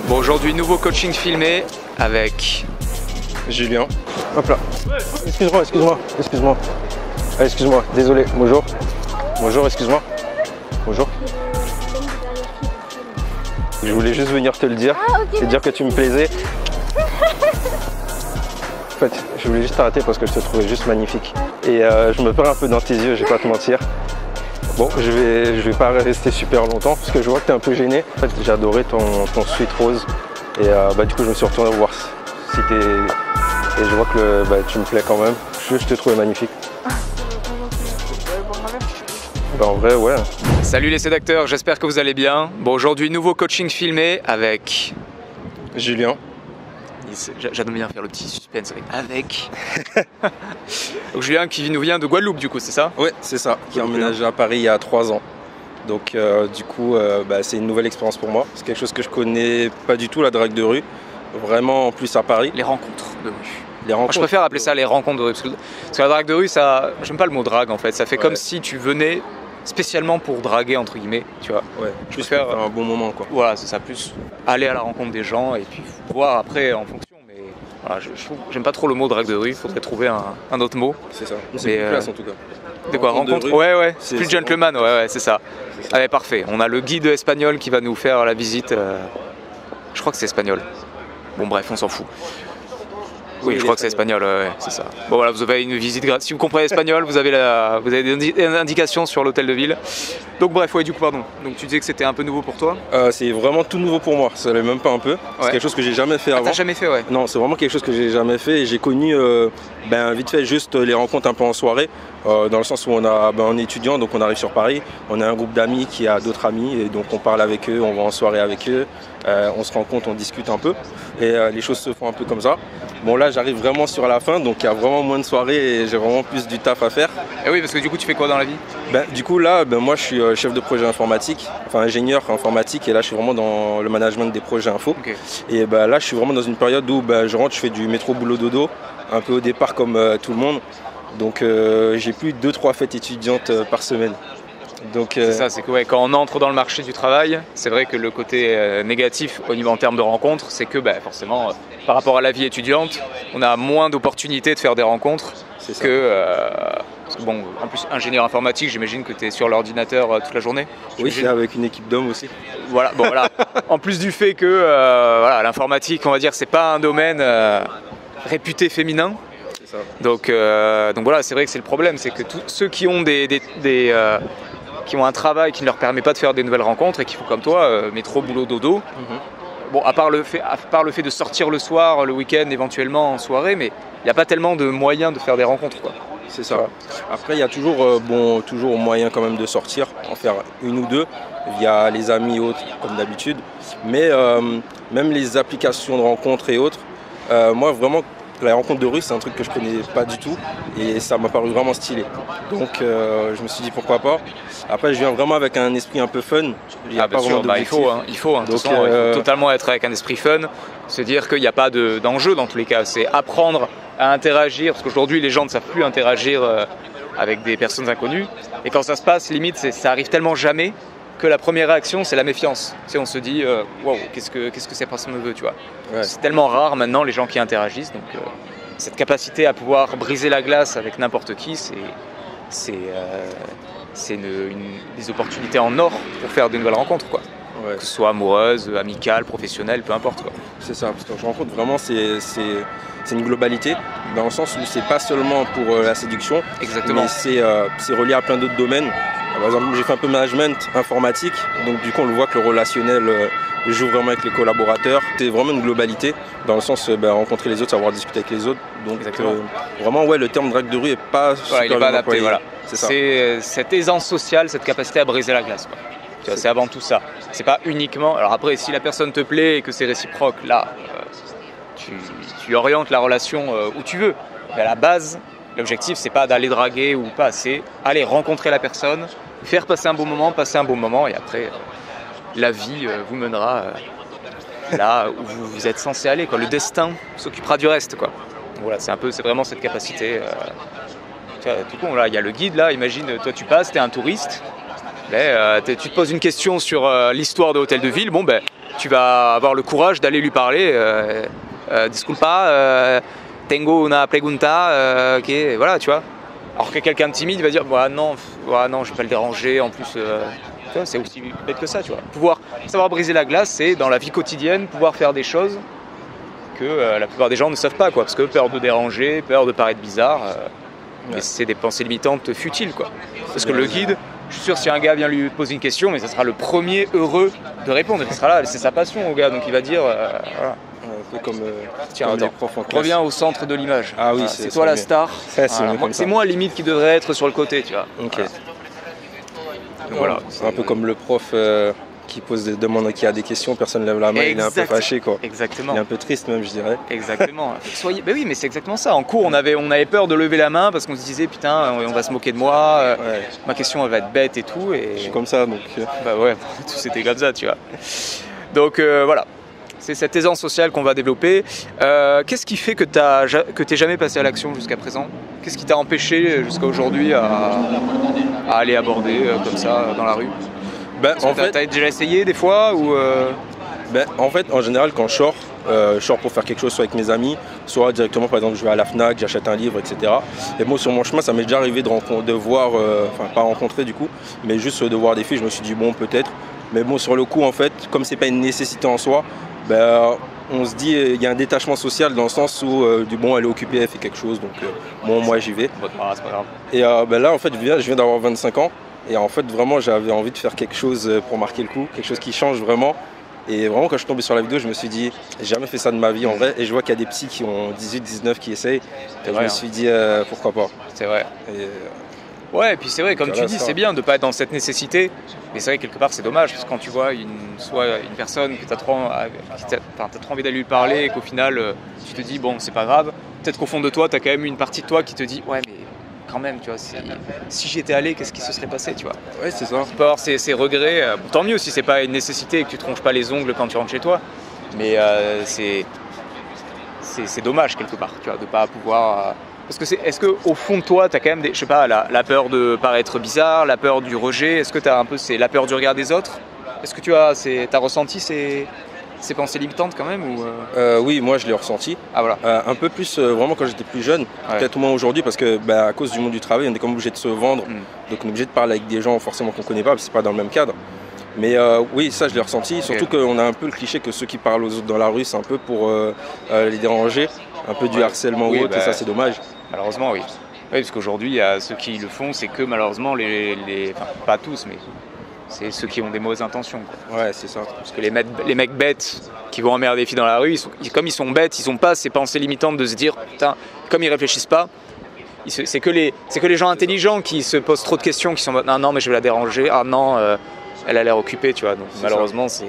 Bon, aujourd'hui, nouveau coaching filmé avec Julien. Hop là. Excuse-moi. Ah, excuse-moi, désolé. Bonjour. Bonjour, excuse-moi. Bonjour. Je voulais juste venir te le dire et dire que tu me plaisais. En fait, je voulais juste t'arrêter parce que je te trouvais juste magnifique. Et je me perds un peu dans tes yeux, je vais pas te mentir. Bon, je vais pas rester super longtemps parce que je vois que tu es un peu gêné. En fait, j'ai adoré ton sweat rose. Et du coup, je me suis retourné voir si t'es... Et je vois que tu me plais quand même. Je te trouvais magnifique. En vrai, ouais. Salut les sédacteurs, j'espère que vous allez bien. Bon, aujourd'hui, nouveau coaching filmé avec Julien. J'aime bien faire le petit suspense avec. Donc Julien qui nous vient de Guadeloupe du coup, c'est ça? Ouais, c'est ça, qui a emménagé à Paris il y a 3 ans. Donc du coup, c'est une nouvelle expérience pour moi. C'est quelque chose que je connais pas du tout, la drague de rue. Vraiment en plus à Paris. Les rencontres de rue. Moi, je préfère appeler ça les rencontres de rue. Parce que la drague de rue, ça, j'aime pas le mot drague en fait. Ça fait comme si tu venais spécialement pour draguer entre guillemets, tu vois. Ouais, je préfère un bon moment quoi. Voilà, c'est ça, plus aller à la rencontre des gens et puis voir après en fonction. Mais voilà, j'aime pas trop le mot drague de rue, il faudrait trouver un autre mot. C'est ça, c'est plus classe en tout cas. C'est quoi, rencontre? Ouais, c'est plus gentleman, ouais, c'est ça. Allez, parfait, on a le guide espagnol qui va nous faire la visite. Je crois que c'est espagnol. Bon bref, on s'en fout. Oui, je crois que c'est espagnol, ouais, c'est ça. Bon voilà, vous avez une visite gratuite. Si vous comprenez espagnol, vous avez des indications sur l'hôtel de ville. Donc bref, ouais, du coup, pardon. Donc tu disais que c'était un peu nouveau pour toi? C'est vraiment tout nouveau pour moi, ça l'est même pas un peu. C'est quelque chose que j'ai jamais fait avant. T'as jamais fait, ouais? Non, c'est vraiment quelque chose que j'ai jamais fait et j'ai connu vite fait juste les rencontres un peu en soirée. Dans le sens où on est étudiant, donc on arrive sur Paris, on a un groupe d'amis qui a d'autres amis et donc on parle avec eux, on va en soirée avec eux, on se rencontre, on discute un peu et les choses se font un peu comme ça. Bon là j'arrive vraiment sur la fin, donc il y a vraiment moins de soirées et j'ai vraiment plus du taf à faire. Et oui, parce que du coup tu fais quoi dans la vie? Du coup là, moi je suis chef de projet informatique, enfin ingénieur informatique et là je suis vraiment dans le management des projets info. Okay. Et là je suis vraiment dans une période où je rentre, je fais du métro boulot dodo, un peu au départ comme tout le monde. Donc j'ai plus de 2-3 fêtes étudiantes par semaine. C'est ça, c'est que quand on entre dans le marché du travail, c'est vrai que le côté négatif au niveau en termes de rencontres, c'est que forcément par rapport à la vie étudiante, on a moins d'opportunités de faire des rencontres que... bon, en plus ingénieur informatique, j'imagine que tu es sur l'ordinateur toute la journée. Oui, c'est avec une équipe d'hommes aussi. Voilà, bon voilà. En plus du fait que l'informatique, on va dire, c'est pas un domaine réputé féminin. Donc voilà, c'est vrai que c'est le problème, c'est que tous ceux qui ont qui ont un travail qui ne leur permet pas de faire des nouvelles rencontres et qui font comme toi, métro, boulot, dodo. Bon, à part le fait de sortir le soir, le week-end, éventuellement en soirée, mais il n'y a pas tellement de moyens de faire des rencontres, quoi. C'est ça. Après, il y a toujours moyen quand même de sortir, en faire une ou deux via les amis et autres, comme d'habitude. Mais même les applications de rencontres et autres, moi vraiment. La rencontre de rue, c'est un truc que je connais pas du tout et ça m'a paru vraiment stylé. Donc je me suis dit pourquoi pas. Après, je viens vraiment avec un esprit un peu fun. Il faut. Donc, il faut totalement être avec un esprit fun, se dire qu'il n'y a pas d'enjeu dans tous les cas. C'est apprendre à interagir, parce qu'aujourd'hui les gens ne savent plus interagir avec des personnes inconnues. Et quand ça se passe, limite, ça arrive tellement jamais que la première réaction c'est la méfiance. On se dit waouh, qu'est-ce que cette personne me veut, tu vois. Ouais. C'est tellement rare maintenant les gens qui interagissent, donc cette capacité à pouvoir briser la glace avec n'importe qui, c'est des opportunités en or pour faire de nouvelles rencontres, quoi. Ouais. Que ce soit amoureuse, amicale, professionnelle, peu importe, quoi. C'est ça, parce que je rencontre vraiment c'est une globalité, dans le sens où c'est pas seulement pour la séduction. Exactement. Mais c'est relié à plein d'autres domaines. Par exemple, j'ai fait un peu management informatique, donc du coup on le voit que le relationnel joue vraiment avec les collaborateurs. C'est vraiment une globalité, dans le sens rencontrer les autres, savoir discuter avec les autres. Donc vraiment le terme drague de rue est pas super il est pas adapté, voilà. C'est cette aisance sociale, cette capacité à briser la glace, quoi. C'est avant tout ça. C'est pas uniquement... Alors après, si la personne te plaît et que c'est réciproque, là, tu orientes la relation où tu veux. Mais à la base, l'objectif, c'est pas d'aller draguer ou pas, c'est aller rencontrer la personne, faire passer un bon moment, et après, la vie vous mènera là où vous êtes censé aller, quoi. Le destin s'occupera du reste, quoi. Voilà, c'est vraiment cette capacité. Tout con, là, il y a le guide, là, imagine, toi tu passes, t'es un touriste, tu te poses une question sur l'histoire de l'hôtel de ville, tu vas avoir le courage d'aller lui parler. Disculpa, tengo una pregunta, ok, voilà, tu vois. Alors que quelqu'un de timide, il va dire, non, je vais pas le déranger, en plus, c'est aussi bête que ça, tu vois. Pouvoir savoir briser la glace, c'est dans la vie quotidienne, pouvoir faire des choses que la plupart des gens ne savent pas, quoi, parce que peur de déranger, peur de paraître bizarre, mais c'est des pensées limitantes futiles, quoi. Parce que le guide, je suis sûr, si un gars vient lui poser une question, mais ça sera le premier heureux de répondre, il sera là, c'est sa passion au gars, donc il va dire, voilà. Un peu comme, tiens, comme attends, les profs en classe. reviens au centre de l'image. Ah oui, voilà, c'est toi la mieux. star. C'est moi limite qui devrait être sur le côté, tu vois. Ok. Voilà. Donc, voilà, c'est un peu comme le prof qui pose des demandes, qui a des questions, personne ne lève la main, il est un peu fâché, quoi. Exactement. Il est un peu triste même, je dirais. Exactement. Ben oui, mais c'est exactement ça. En cours, on avait peur de lever la main parce qu'on se disait putain, on va se moquer de moi, ma question elle va être bête et tout. Et... Je suis comme ça, donc. Bah ouais, tout c'était comme ça, tu vois. Donc voilà. C'est cette aisance sociale qu'on va développer. Qu'est-ce qui fait que t'es jamais passé à l'action jusqu'à présent? Qu'est-ce qui t'a empêché jusqu'à aujourd'hui à aller aborder comme ça dans la rue? En fait, t'as déjà essayé des fois ou en fait, en général, quand je sors pour faire quelque chose, soit avec mes amis, soit directement, par exemple, je vais à la Fnac, j'achète un livre, etc. Et moi, sur mon chemin, ça m'est déjà arrivé de voir, enfin, pas rencontrer du coup, mais juste de voir des filles. Je me suis dit, bon, peut-être. Mais bon, sur le coup, en fait, comme c'est pas une nécessité en soi, on se dit, il y a un détachement social dans le sens où, elle est occupée, elle fait quelque chose, donc moi, j'y vais. c'est pas grave. Et là, en fait, je viens d'avoir 25 ans. Et en fait, vraiment, j'avais envie de faire quelque chose pour marquer le coup, quelque chose qui change vraiment. Et vraiment, quand je suis tombé sur la vidéo, je me suis dit, j'ai jamais fait ça de ma vie en vrai. Et je vois qu'il y a des petits qui ont 18, 19 qui essayent. Et je me suis dit, pourquoi pas. C'est vrai. Ouais, et puis c'est vrai, comme tu dis, c'est bien de ne pas être dans cette nécessité. Mais c'est vrai, quelque part, c'est dommage. Parce que quand tu vois une personne que tu as trop envie d'aller lui parler et qu'au final, tu te dis, bon, c'est pas grave. Peut-être qu'au fond de toi, tu as quand même une partie de toi qui te dit, ouais, mais quand même, tu vois, si j'y étais allé, qu'est-ce qui se serait passé, tu vois. Ouais, c'est ça. Tu peux avoir ces regrets, tant mieux si c'est pas une nécessité et que tu tronches pas les ongles quand tu rentres chez toi, mais c'est dommage quelque part, tu vois, de pas pouvoir... Parce que est-ce que au fond de toi, tu as quand même je sais pas, la peur de paraître bizarre, la peur du rejet, est-ce que tu as un peu la peur du regard des autres? Est-ce que tu as ressenti ces pensées limitantes quand même ou Oui, moi je l'ai ressenti. Ah voilà. Un peu plus vraiment quand j'étais plus jeune, peut-être moins aujourd'hui parce que à cause du monde du travail, on est comme obligé de se vendre, donc on est obligé de parler avec des gens forcément qu'on ne connaît pas, parce que c'est pas dans le même cadre. Mais oui, ça je l'ai ressenti, surtout qu'on a un peu le cliché que ceux qui parlent aux autres dans la rue, c'est un peu pour les déranger, un peu du harcèlement ou autre, et ça c'est dommage. Malheureusement oui. Oui, parce qu'aujourd'hui, il y a ceux qui le font, c'est que malheureusement, enfin, pas tous, mais c'est ceux qui ont des mauvaises intentions, quoi. Ouais, c'est ça. Parce que les mecs bêtes qui vont emmerder les filles dans la rue, comme ils sont bêtes, ils n'ont pas ces pensées limitantes de se dire, putain, comme ils réfléchissent pas, c'est que les gens intelligents qui se posent trop de questions, qui sont non, mais je vais la déranger, ah non, elle a l'air occupée, tu vois. Donc malheureusement, c'est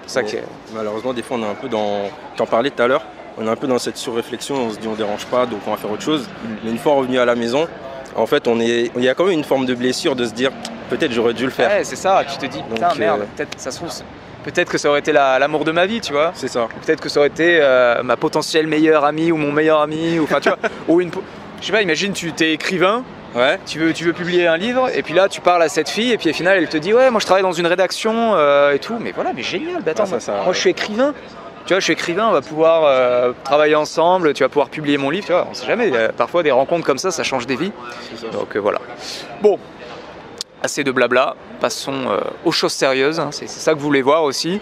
ça que... Malheureusement, des fois, on est un peu dans... T'en parlais tout à l'heure, on est un peu dans cette surréflexion, on se dit on dérange pas, donc on va faire autre chose. Mais une fois revenu à la maison, en fait, il y a quand même une forme de blessure de se dire peut-être j'aurais dû le faire. Ouais, c'est ça, tu te dis putain, donc, merde, peut-être que ça aurait été l'amour de ma vie, tu vois. C'est ça. Peut-être que ça aurait été ma potentielle meilleure amie ou mon meilleur ami, ou enfin tu vois, ou je sais pas, imagine tu t'es écrivain. Ouais. Tu veux publier un livre et puis là tu parles à cette fille et puis au final elle te dit ouais moi je travaille dans une rédaction et tout, mais voilà, mais génial, attends, moi je suis écrivain. Tu vois, je suis écrivain, on va pouvoir travailler ensemble, tu vas pouvoir publier mon livre, tu vois, on sait jamais, parfois des rencontres comme ça change des vies. Donc voilà. Bon, assez de blabla, passons aux choses sérieuses, hein. C'est ça que vous voulez voir aussi.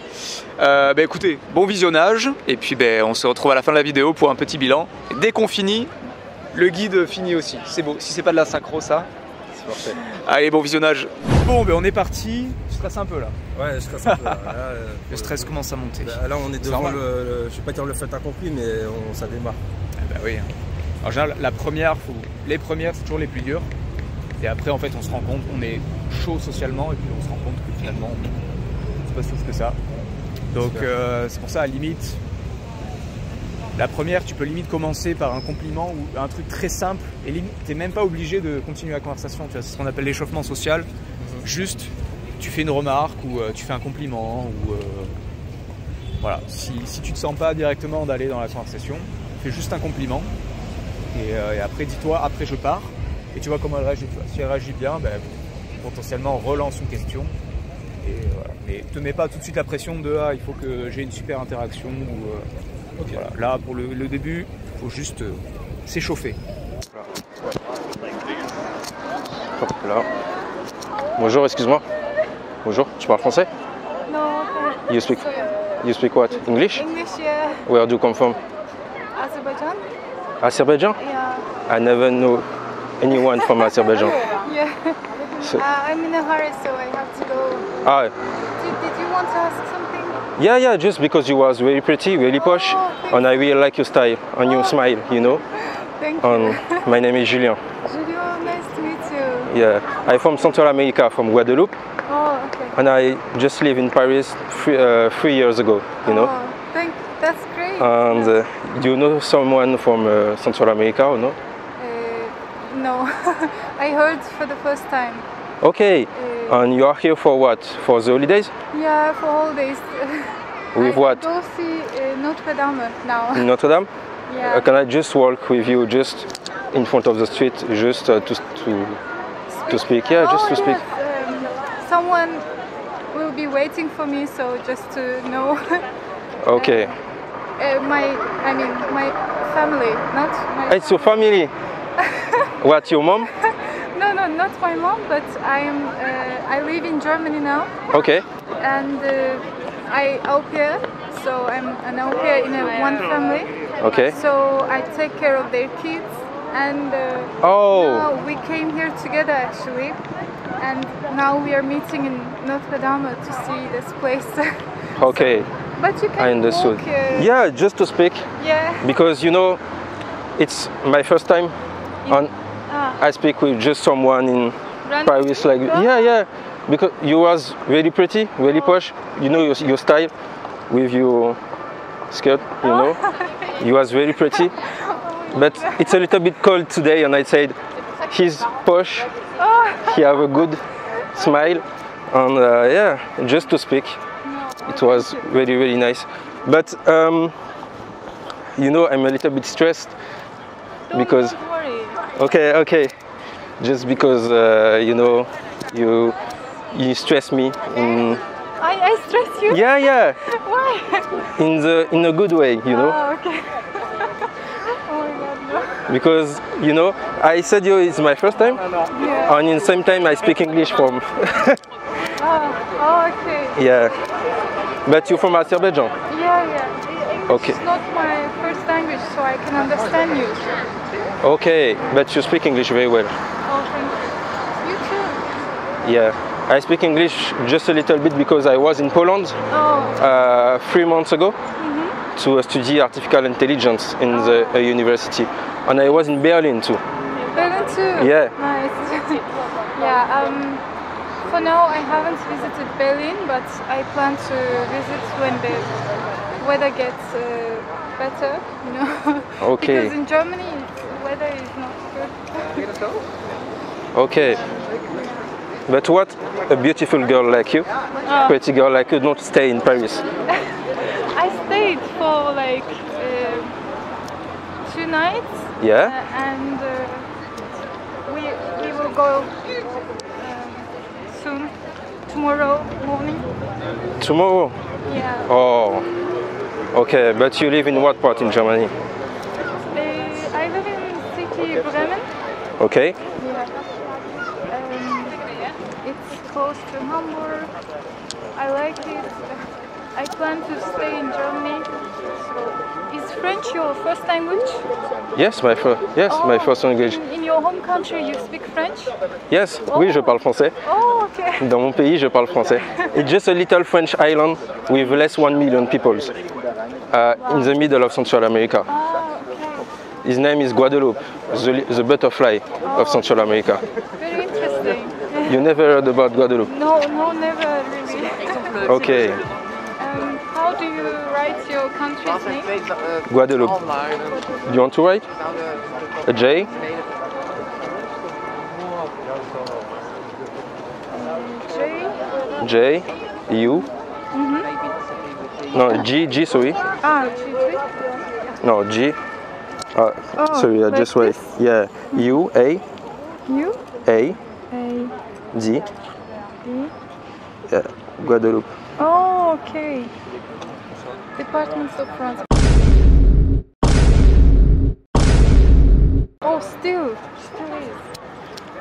Écoutez, bon visionnage, et puis on se retrouve à la fin de la vidéo pour un petit bilan. Et dès qu'on finit, le guide finit aussi, c'est beau, si c'est pas de la synchro ça. C'est parfait. Allez, bon visionnage. Bon, on est parti. Tu stresses un peu là? Ouais, je stresse un peu. Là, le stress commence à monter. Là, on est devant je vais pas dire le fait accompli, mais ça démarre. Oui. En général, les premières, c'est toujours les plus dures. Et après, en fait, on se rend compte, on est chaud socialement, et puis on se rend compte que finalement, c'est pas si ouf que ça. Donc, c'est pour ça, à la limite, la première, tu peux limite commencer par un compliment ou un truc très simple et limite, t'es même pas obligé de continuer la conversation. Tu vois, c'est ce qu'on appelle l'échauffement social. Juste, tu fais une remarque ou tu fais un compliment ou voilà. Si tu te sens pas directement d'aller dans la conversation, fais juste un compliment et après dis-toi, après je pars et tu vois comment elle réagit. Si elle réagit bien, potentiellement relance une question Et voilà. Mais te mets pas tout de suite la pression de il faut que j'ai une super interaction. Ou, Okay. voilà. Là, pour le début, il faut juste s'échauffer. Hop là. Bonjour, excuse-moi. Bonjour, tu parles français? No, You speak what? English? English, yeah. Where do you come from? Azerbaijan? Azerbaijan? Yeah. I never know anyone from Azerbaijan. Yeah. So, I'm in a hurry, so I have to go. ah, Did you want to ask something? yeah, just because you was very pretty, really posh, thank and I really like your style and your smile, you know. Thank you. My name is Julien. Julio, nice to meet you. Yeah, I'm from Central America, from Guadeloupe, Oh, okay. and I just live in Paris 3 years ago, you know. Oh, that's great. And do you know someone from Central America or no? No, I heard for the first time. Okay, and you are here for what? For the holidays? Yeah, for holidays. With I what? go see Notre Dame now. In Notre Dame? Yeah. Can I just walk with you just in front of the street, just to speak? Yeah, just to speak. Yes, someone will be waiting for me, so just to know. Okay. My family, not my. It's your family. What, your mom? No, not my mom, but I live in Germany now, Okay. and I au pair, so I'm an au pair in one family. Okay. So I take care of their kids, and Oh. now we came here together actually, and now we are meeting in Notre Dame to see this place. Okay. But you can I understood. walk. Yeah, just to speak, Yeah. because you know, it's my first time, and I speak with just someone in Random Paris, like people? yeah, because you was really pretty, really posh. You know your style with your skirt. You know, you was very pretty. But it's a little bit cold today, and I said he's posh. He have a good smile, and yeah, just to speak. It was really, really nice. But you know, I'm a little bit stressed because. Don't worry. Okay. Just because you know, you stress me. I stress you? Yeah. Why? In a good way, you know. Oh, okay. Oh my god, no. Because you know, I said you it's my first time, Yeah. and in the same time I speak English from. Oh, okay. Yeah. But you're from Azerbaijan. Yeah. English Okay. is not my first language, so I can understand you. Okay, but you speak English very well. Oh, thank you. You too. Yeah. I speak English just a little bit because I was in Poland Oh. 3 months ago to study artificial intelligence in the university, and I was in Berlin too. Berlin too? Yeah. Nice. Yeah, for now I haven't visited Berlin, but I plan to visit when the weather gets better, you know. Okay. Because in Germany the weather is not good. Okay. But what a beautiful girl like you, pretty girl like you, don't stay in Paris. I stayed for like 2 nights. Yeah? And we will go soon, tomorrow morning. Tomorrow? Yeah. Oh. Okay, but you live in what part in Germany? I live in city Bremen. Okay. Yeah. It's close to Hamburg. I like it. I plan to stay in Germany. So, is French your first language? Yes, my first language. In your home country, you speak French? Yes, oui, je parle français. Oh, okay. Dans mon pays, je parle français. It's just a little French island with less 1 million people in the middle of Central America. Ah, okay. His name is Guadeloupe, the butterfly of Central America. Very interesting. You never heard about Guadeloupe? No, never really. Okay. How do you write your country's name? Guadeloupe. Do you want to write? A J? J? U? No, G, sorry. G. No, G. Sorry, I like just wait. this? Yeah. U, A, U? A, A. D. D. Yeah. Guadeloupe. Oh, okay. Departments of France. Oh, still is.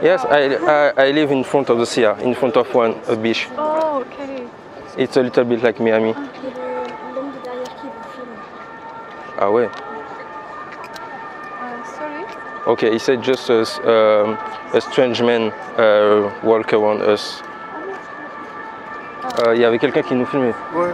Yes, I live in front of the sea, in front of a beach. Oh, okay. It's a little bit like Miami. L'homme de derrière qui vous filme. Ah ouais. Sorry. Okay, he said just a strange man walk around us. Il y avait quelqu'un qui nous filmait. Ouais.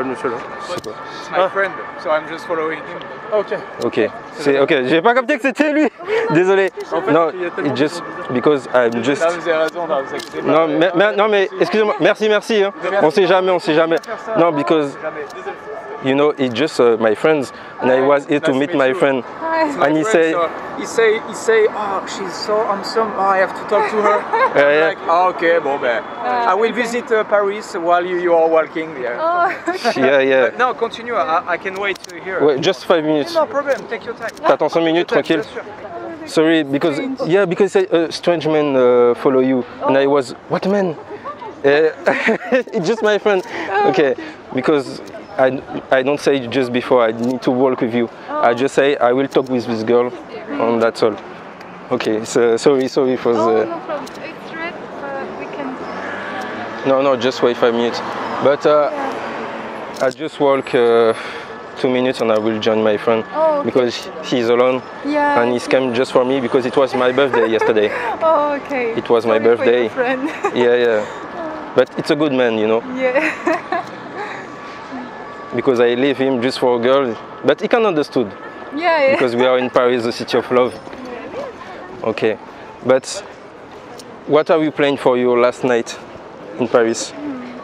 Monsieur là. C'est quoi? It's my friend, so I'm just following him. Ok. Ok, j'ai pas capté que c'était lui. Désolé. Non, it's just because I'm just. Là, vous avez raison, là, vous inquiétez pas. Non, mais excusez-moi. Merci. Hein. On sait jamais. Non, because you know, it's just my friends, and I was here to meet my friend, and he say, oh, she's so handsome. Oh, I have to talk to her. I'm like, oh, okay, bon ben, I will visit Paris while you are walking. Yeah. Oh, yeah. No, continue. I can wait here. Wait, just 5 minutes. No problem. Take your time. T'attends 5 minutes, tranquille. Sorry, because a strange man follow you, and I was, what man? It's just my friend. Okay, because I don't say just before I need to walk with you. I just say I will talk with this girl, and that's all. Okay, so sorry for the. no problem. It's red, we can. No, just wait 5 minutes. But I just walk 2 minutes and I will join my friend because he's alone and he came just for me because it was my birthday yesterday. Oh, okay. It was my birthday. For your friend. Yeah. But it's a good man, you know. Yeah. Because I leave him just for a girl, but he can understood. Yeah. Because we are in Paris, the city of love. Okay, but what are you planning for your last night in Paris?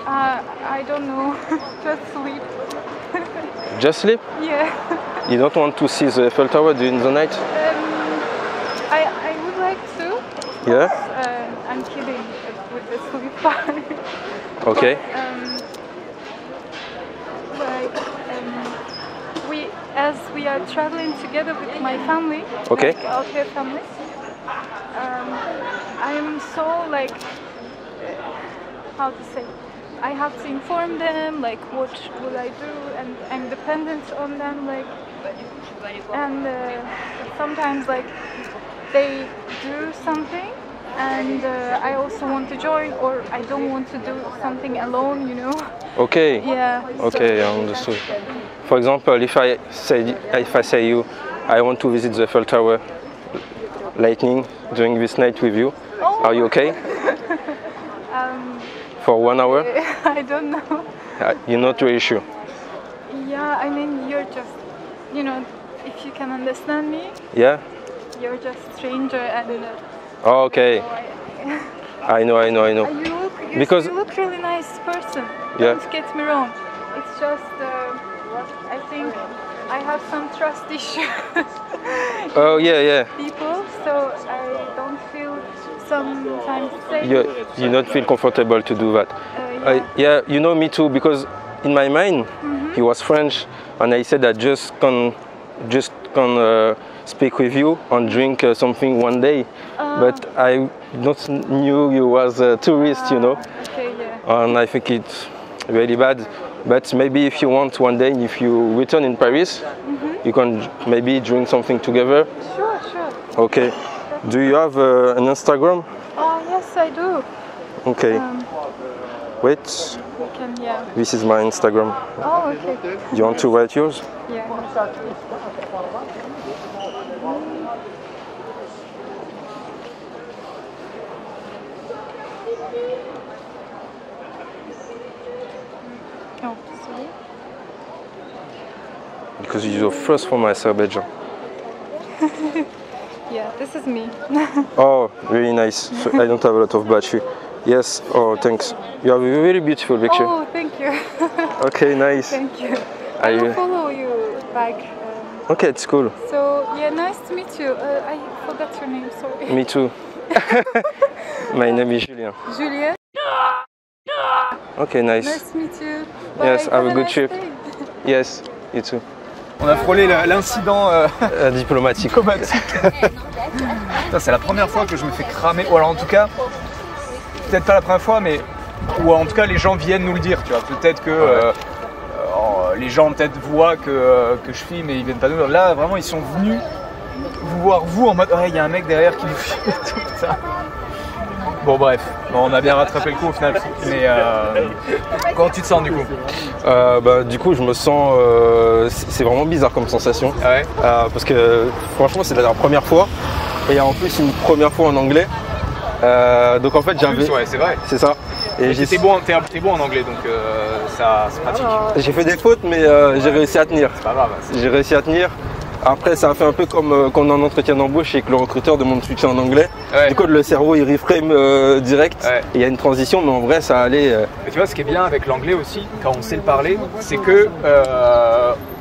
I don't know. Just sleep. Just sleep? Yeah. You don't want to see the Eiffel Tower during the night? I would like to. Yeah? I'm kidding with the sleep part. Okay. As we are traveling together with my family, Okay. like out here family, I'm so like, how to say, I have to inform them like what will I do, and I'm dependent on them, like, and sometimes like they do something and I also want to join, or I don't want to do something alone, you know. Okay. Yeah. Okay, I understood. For example, if I say you, I want to visit the Eiffel Tower, lightning during this night with you. Are you okay? For 1 hour? I don't know. You're not really sure. Yeah, I mean, you're just, you know, if you can understand me. Yeah? You're just stranger and. Okay. I know. You look really nice person. Yeah. Don't get me wrong. It's just, I think I have some trust issues. Oh yeah. People, so I don't feel sometimes safe. You not feel comfortable to do that. Yeah, you know, me too, because in my mind he was French, and I said I just can speak with you and drink something one day, but I not knew you was a tourist, you know. Okay, yeah. And I think it's really bad. But maybe if you want one day, if you return in Paris, you can maybe drink something together. Sure. Okay. Do you have an Instagram? Oh yes, I do. Okay. Wait. You can, yeah. This is my Instagram. Oh, okay. You want to write yours? Yeah. Oh, sorry. Because you're the first from Azerbaijan. Yeah, this is me. Oh, very nice. So I don't have a lot of battery. Yes. Oh, thanks. You have a very beautiful picture. Oh, thank you. Okay, nice. Thank you. I will follow you back. Okay, it's cool. So, yeah, nice to meet you. I forgot your name, sorry. Me too. My name is Julien. Julien? Okay, nice. Nice to meet you. Bye. Yes, have a good nice trip. day. Yes, you too. On a frôlé l'incident Diplomatique. C'est la première fois que je me fais cramer, ou alors en tout cas, peut-être pas la première fois, mais ou en tout cas les gens viennent nous le dire, tu vois. Peut-être que les gens peut-être voient que je filme et ils viennent pas nous dire. Là vraiment ils sont venus vous voir vous en mode il y a un mec derrière qui nous filme et tout ça. Bon bref, on a bien rattrapé le coup au final. Mais comment tu te sens du coup? Du coup je me sens, c'est vraiment bizarre comme sensation. Ah ouais. Parce que franchement c'est la première fois et en plus une première fois en anglais. Donc en fait j'avais... Ouais, c'est vrai. C'est ça. Et t'es bon en anglais donc ça c'est pratique. J'ai fait des fautes mais j'ai réussi à tenir. C'est pas grave. J'ai réussi à tenir. Après ça a fait un peu comme quand on est en entretien d'embauche et que le recruteur demande de switcher en anglais. Ouais. Du coup le cerveau il reframe direct. Ouais. Il y a une transition mais en vrai ça allait. Mais tu vois ce qui est bien avec l'anglais aussi, quand on sait le parler, c'est que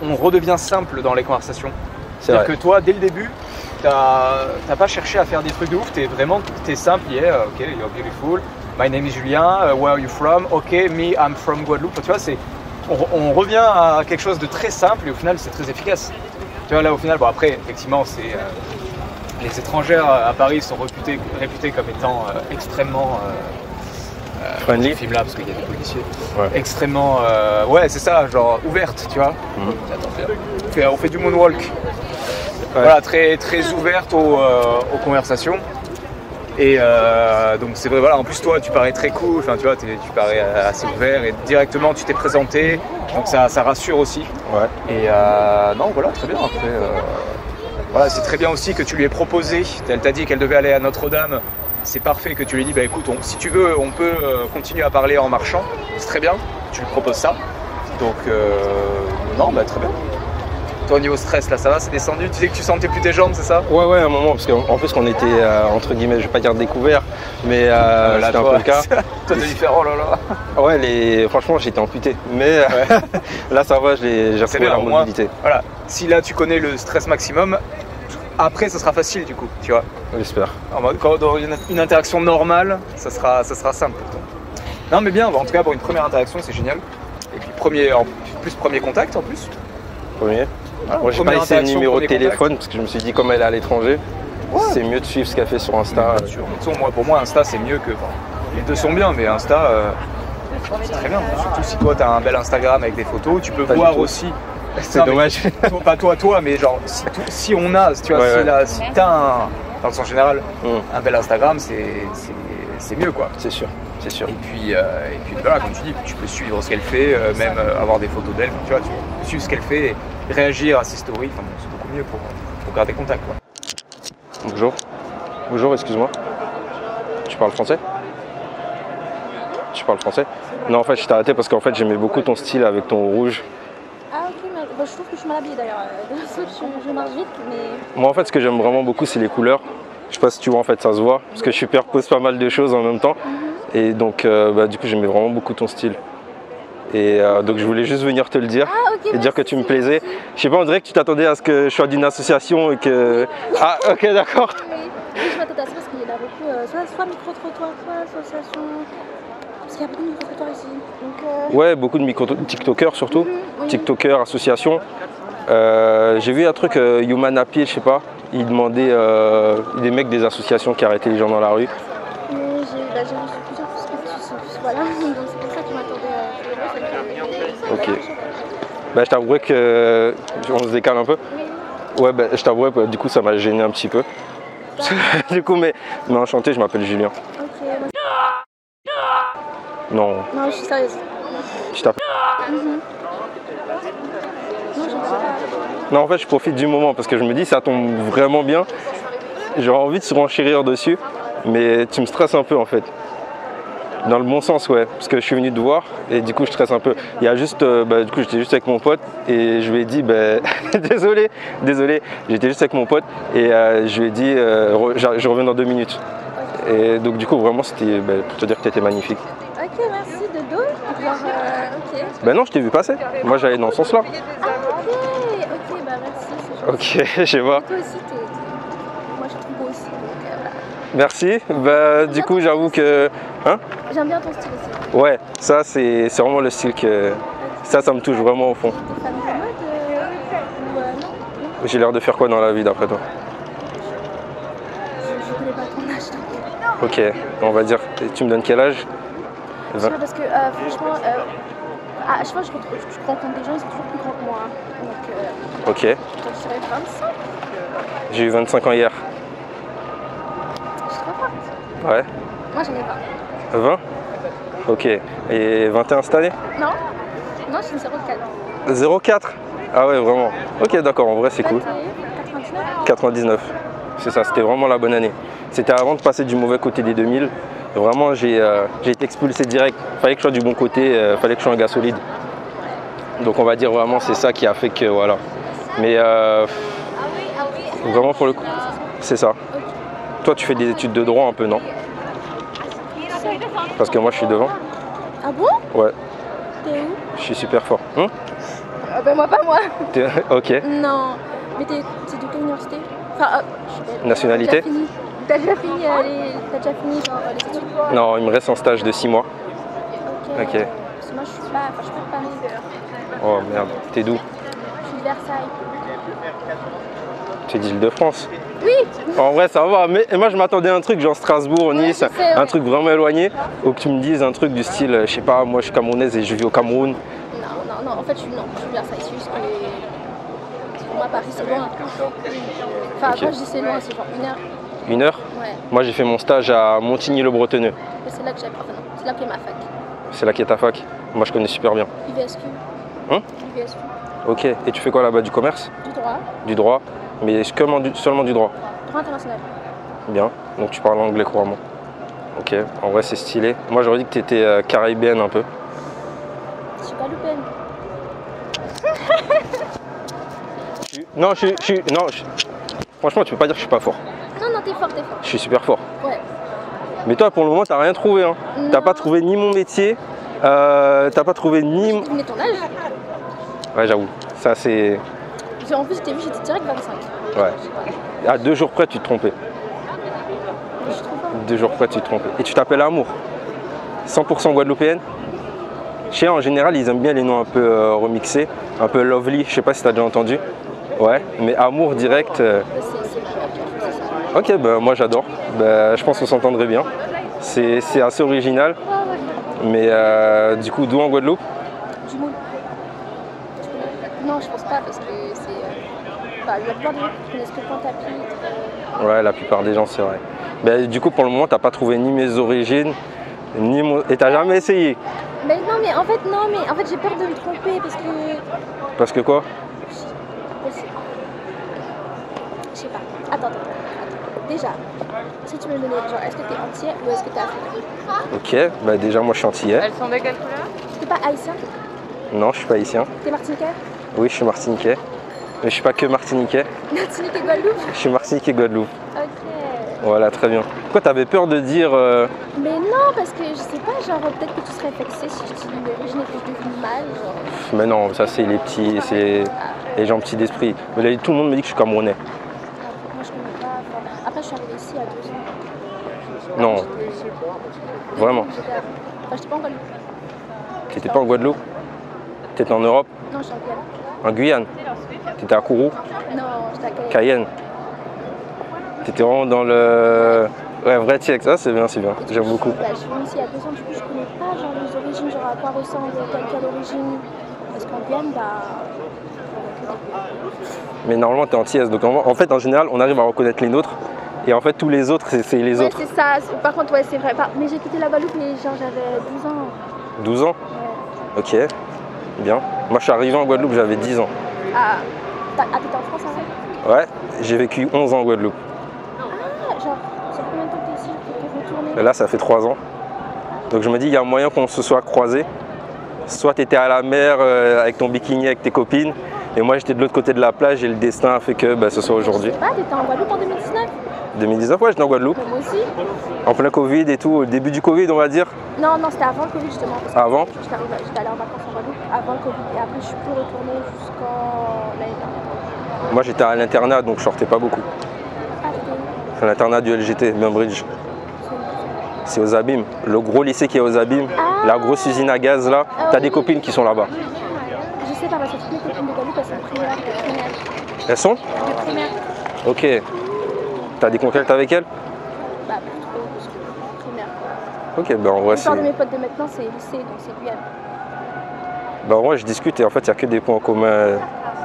on redevient simple dans les conversations. C'est-à-dire que toi dès le début, t'as pas cherché à faire des trucs de ouf, t'es simple, yeah, ok, you're beautiful, my name is Julien, where are you from, ok, me, I'm from Guadeloupe. Tu vois, on revient à quelque chose de très simple et au final c'est très efficace. Tu vois, là au final, bon après, effectivement, les étrangères à Paris sont réputées comme étant extrêmement friendly. Ce film-là, parce qu'il y a des policiers. Ouais. Extrêmement, ouais, c'est ça, genre ouverte, tu vois. Attends, on fait du moonwalk. Ouais. Voilà, très, très ouverte aux conversations. Et donc c'est vrai, voilà, en plus toi tu parais très cool, enfin tu vois, tu parais assez ouvert et directement tu t'es présenté, donc ça rassure aussi. Ouais. Et non voilà, très bien. Après, voilà, c'est très bien aussi que tu lui aies proposé, elle t'a dit qu'elle devait aller à Notre-Dame, c'est parfait que tu lui aies dit, bah écoute, si tu veux on peut continuer à parler en marchant, c'est très bien, tu lui proposes ça. Donc non, bah très bien. Toi au niveau stress là ça va, c'est descendu, tu sais que tu sentais plus tes jambes, c'est ça? Ouais, un moment, parce qu'en plus qu'on était entre guillemets, je vais pas dire découvert, mais c'était un peu le cas. Toi t'as dû faire oh là là. Ouais, franchement j'étais amputé, mais là ça va, j'ai retrouvé la mobilité. Voilà, si là tu connais le stress maximum, après ça sera facile du coup, tu vois. J'espère. Quand dans une interaction normale, ça sera simple pour toi. Non mais bien, en tout cas pour une première interaction c'est génial. Et puis premier contact en plus. Premier. Ah, moi j'ai pas essayé le numéro de téléphone parce que je me suis dit comme elle est à l'étranger, c'est mieux de suivre ce qu'elle fait sur Insta. Bien sûr. Pour moi Insta c'est mieux que... les deux sont bien mais Insta c'est très bien. Surtout si toi tu as un bel Instagram avec des photos, tu peux voir aussi... C'est dommage. Pas toi mais genre si on a, tu vois, si t'as dans le sens général un bel Instagram c'est mieux quoi. C'est sûr. C'est sûr. Et puis voilà, comme tu dis, tu peux suivre ce qu'elle fait, même avoir des photos d'elle, tu vois, tu peux suivre ce qu'elle fait et réagir à ses stories, enfin, c'est beaucoup mieux pour garder contact. Quoi. Bonjour. Bonjour, excuse-moi. Tu parles français? Tu parles français? Non, en fait, je t'ai arrêté parce qu'en fait, j'aimais beaucoup ton style avec ton rouge. Ah ok, mais je trouve que je suis mal habillée d'ailleurs. Je marche vite, mais... Moi, en fait, ce que j'aime vraiment beaucoup, c'est les couleurs. Je sais pas si tu vois, en fait, ça se voit, parce que je superpose pas mal de choses en même temps. Et donc, du coup, j'aimais vraiment beaucoup ton style. Et donc, je voulais juste venir te le dire et dire que tu me plaisais. Je sais pas, on dirait que tu t'attendais à ce que je sois d'une association et que... Ah, ok, d'accord. Oui, je m'attendais à ça parce qu'il y en a beaucoup, soit micro-trottoir, soit association. Parce qu'il y a beaucoup de micro-trottoirs ici. Donc, ouais, beaucoup de micro-tiktokers surtout. Oui. Tiktokers, associations. J'ai vu un truc, Human Happy, je sais pas. Il demandait des mecs des associations qui arrêtaient les gens dans la rue. J'ai reçu plusieurs plus, voilà. Donc c'est pour ça que je m'attendais à... Ok. Bah, je t'avouerais que... On se décale un peu. Ouais, bah, je t'avouerais que du coup ça m'a gêné un petit peu. Du coup, mais enchanté, je m'appelle Julien. Ok. Non. Non, je suis sérieuse. Je t'appelle. Non, je ne sais pas. Non, en fait, je profite du moment parce que je me dis ça tombe vraiment bien. J'aurais envie de se renchérir dessus, mais tu me stresses un peu en fait. Dans le bon sens, ouais, parce que je suis venu te voir et du coup je stresse un peu. Il y a juste, du coup j'étais juste avec mon pote et je lui ai dit, désolé, j'étais juste avec mon pote et je lui ai dit, je reviens dans 2 minutes. Et donc du coup vraiment c'était pour te dire que tu étais magnifique. Ok, merci de dos. Genre, ok. Ben non, je t'ai vu passer. Moi j'allais dans ce sens-là. Ah ok, bah merci, c'est gentil. Ok, je vois. Toi aussi, moi je te trouve beau aussi, donc voilà. Merci. Bah du coup j'avoue que... Hein? J'aime bien ton style aussi. Ouais, ça c'est vraiment le style que... Ça me touche vraiment au fond. T'es fan de mode ou non? J'ai l'air de faire quoi dans la vie d'après toi? Je connais pas ton âge donc. Ok, on va dire, tu me donnes quel âge? Je sais pas, parce que franchement, à chaque fois que je rencontre des gens, ils sont toujours plus grands que moi. Donc, Ok. je dirais 25. J'ai eu 25 ans hier. Je suis trop forte. Ouais. Moi, j'en ai 20. 20? Ok. Et 21 cette année? Non, non, je suis une 04. 0,4? Ah ouais, vraiment. Ok, d'accord, en vrai, c'est cool. 99. 99. C'est ça, c'était vraiment la bonne année. C'était avant de passer du mauvais côté des 2000. Vraiment, j'ai été expulsé direct. Fallait que je sois du bon côté, fallait que je sois un gars solide. Donc on va dire vraiment c'est ça qui a fait que voilà. Mais vraiment pour le coup, c'est ça. Toi tu fais des études de droit un peu, non? Parce que moi je suis devant. Ah bon? Ouais, T'es où? je suis super fort. Ben moi, pas moi. Ok. Non. Mais t'es de quelle université? Enfin, je suis belle. Nationalité? T'as déjà fini genre, les études? Non, il me reste un stage de 6 mois. Ok. Ok. Parce que moi, je suis pas de Paris. Oh merde, t'es d'où? Je suis de Versailles. T'es d'Île-de-France? Oui. En vrai ça va, mais moi je m'attendais à un truc genre Strasbourg, Nice, je sais, un ouais. truc vraiment éloigné, ou que tu me dises un truc du style, je sais pas, moi je suis camerounaise et je vis au Cameroun. Non, en fait, je suis de Versailles. C'est juste que pour moi, Paris, c'est loin. Enfin, Ok. quand je dis c'est loin, c'est genre 1 heure. 1 heure? Ouais. Moi j'ai fait mon stage à Montigny-le-Bretonneux. Et c'est là que j'habite. Enfin, non, c'est là que j'ai ma fac. C'est là qu'est ta fac. Moi je connais super bien. IVSQ. Hein? IVSQ. Ok, et tu fais quoi là-bas? Du commerce? Du droit. Du droit? Mais seulement du droit? Droit international. Bien, donc tu parles anglais couramment. Ok, en vrai c'est stylé. Moi j'aurais dit que tu étais caribéenne un peu. Je suis guadeloupéenne. Non, franchement tu peux pas dire que je suis pas fort. Non, t'es fort. Je suis super fort. Ouais. Mais toi pour le moment t'as rien trouvé, hein. T'as Non. pas trouvé ni mon métier, t'as pas trouvé ni... J'ai deviné ton âge. Ouais j'avoue, ça c'est... En plus, j'étais direct 25. Ouais. À 2 jours près tu te trompais. Je suis trop forte. 2 jours près tu te trompais. Et tu t'appelles Amour. 100% guadeloupéenne. Je sais en général ils aiment bien les noms un peu remixés, un peu lovely, je sais pas si t'as déjà entendu. Ouais, mais Amour direct... C'est ma mère, c'est ça. Ok, bah, moi j'adore. Bah, je pense qu'on s'entendrait bien. C'est assez original. Mais du coup, d'où en Guadeloupe? Du moule. Tu connais? Non, je pense pas parce que c'est. Bah, la plupart des gens connaissent que Pointe-à-Pitre. Ouais, la plupart des gens, c'est vrai. Bah, du coup, pour le moment, t'as pas trouvé ni mes origines, ni mon... Et t'as jamais essayé? Mais non, mais en fait, j'ai peur de me tromper parce que. Parce que quoi? Je sais pas. Attends. Déjà, si tu me le donner, genre, est-ce que t'es entier ou est-ce que t'es africain? Ok, bah déjà, moi je suis antillais. Elles sont de quelle couleur? T'es pas haïtien? Non, je suis pas haïtien. T'es martiniquais? Oui, je suis martiniquais. Mais je suis pas que martiniquais. Martinique et Guadeloupe? Je suis Martinique et Guadeloupe. Ok. Voilà, très bien. Pourquoi t'avais peur de dire... Mais non, parce que je sais pas, genre, peut-être que tu serais vexé si je te dis l'origine et que je devine mal, genre. Mais non, ça c'est les petits, c'est les gens petits d'esprit. Mais là, tout le monde me dit que je suis camerounais. Moi, je connais pas. Enfin, après, je suis arrivée ici à 2 ans. Non, vraiment. J'étais pas en Guadeloupe. T'étais pas en Guadeloupe? T'étais en Europe? Non, je suis en Guyane. En Guyane? T'étais à Kourou? Non, j'étais à Cayenne. Cayenne? T'étais vraiment dans le... Ouais, vrai Tiex, ça c'est bien, j'aime beaucoup. Bah, je suis venue ici il y a 2 ans, du coup, je connais pas genre les origines, genre à quoi ressemble quelle origine. Parce qu'en Guyane, Mais normalement t'es antillaise, donc en fait en général on arrive à reconnaître les nôtres. Et en fait tous les autres c'est les ouais, autres. c'est ça. Par contre, ouais, c'est vrai. Mais j'ai quitté la Guadeloupe, mais genre j'avais 12 ans. 12 ans? Ouais. Ok, bien. Moi je suis arrivé en Guadeloupe, j'avais 10 ans. Ah, t'étais en France avant? Ouais, j'ai vécu 11 ans en Guadeloupe. Ah, genre, ça fait combien de temps que t'es ici pour retourner? Et là ça fait 3 ans. Donc je me dis il y a moyen qu'on se soit croisés. Soit tu étais à la mer avec ton bikini avec tes copines, et moi j'étais de l'autre côté de la plage et le destin a fait que ce soit aujourd'hui. Je sais pas, t'étais en Guadeloupe en 2019? 2019, ouais, j'étais en Guadeloupe. Moi aussi. En plein Covid et tout, au début du Covid on va dire. Non, c'était avant le Covid justement. Parce que Avant? J'étais allée en vacances en Guadeloupe avant le Covid et après je suis plus retournée jusqu'en l'année dernière. Moi j'étais à l'internat donc je sortais pas beaucoup. Ah, t'es où? À l'internat du LGT, Bainbridge. C'est aux Abîmes, le gros lycée qui est aux Abîmes, la grosse usine à gaz là. T'as des copines qui sont là-bas. Je sais pas parce que toutes mes copines de Guadeloupe elles sont primaires, de primaire. Elles sont? De primaire. Ok. T'as des contacts avec elles? Bah plus trop parce que primaire quoi. Ok, ben en vrai, La c'est. plupart de mes potes de maintenant, c'est lycée, donc c'est Guyane. Ben en vrai, je discute et en fait, il n'y a que des points communs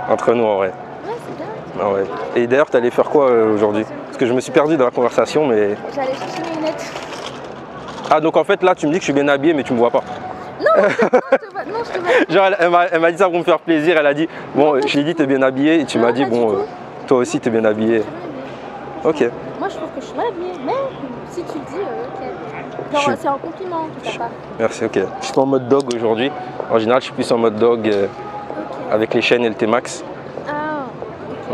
entre nous en vrai. Ouais, c'est bien. Ah ouais. Et d'ailleurs, tu allais faire quoi aujourd'hui? Parce que je me suis perdu dans la conversation, mais. J'allais chercher mes lunettes. Ah, donc en fait, là, tu me dis que je suis bien habillé, mais tu me vois pas. Non, je te vois. Non, je te vois. Genre, elle m'a dit ça pour me faire plaisir. Elle a dit, bon, je lui ai dit, t'es bien habillé. Et tu Non, m'as dit, pas du bon, tout. toi aussi, t'es bien habillé. Ok. Moi, je trouve que je suis mal habillée, mais si tu le dis, ok. Je Genre, suis- c'est un compliment de ta part. Merci, ok. Je suis en mode dog aujourd'hui. En général, je suis plus en mode dog Ok. avec les chaînes et le T-Max. Ah,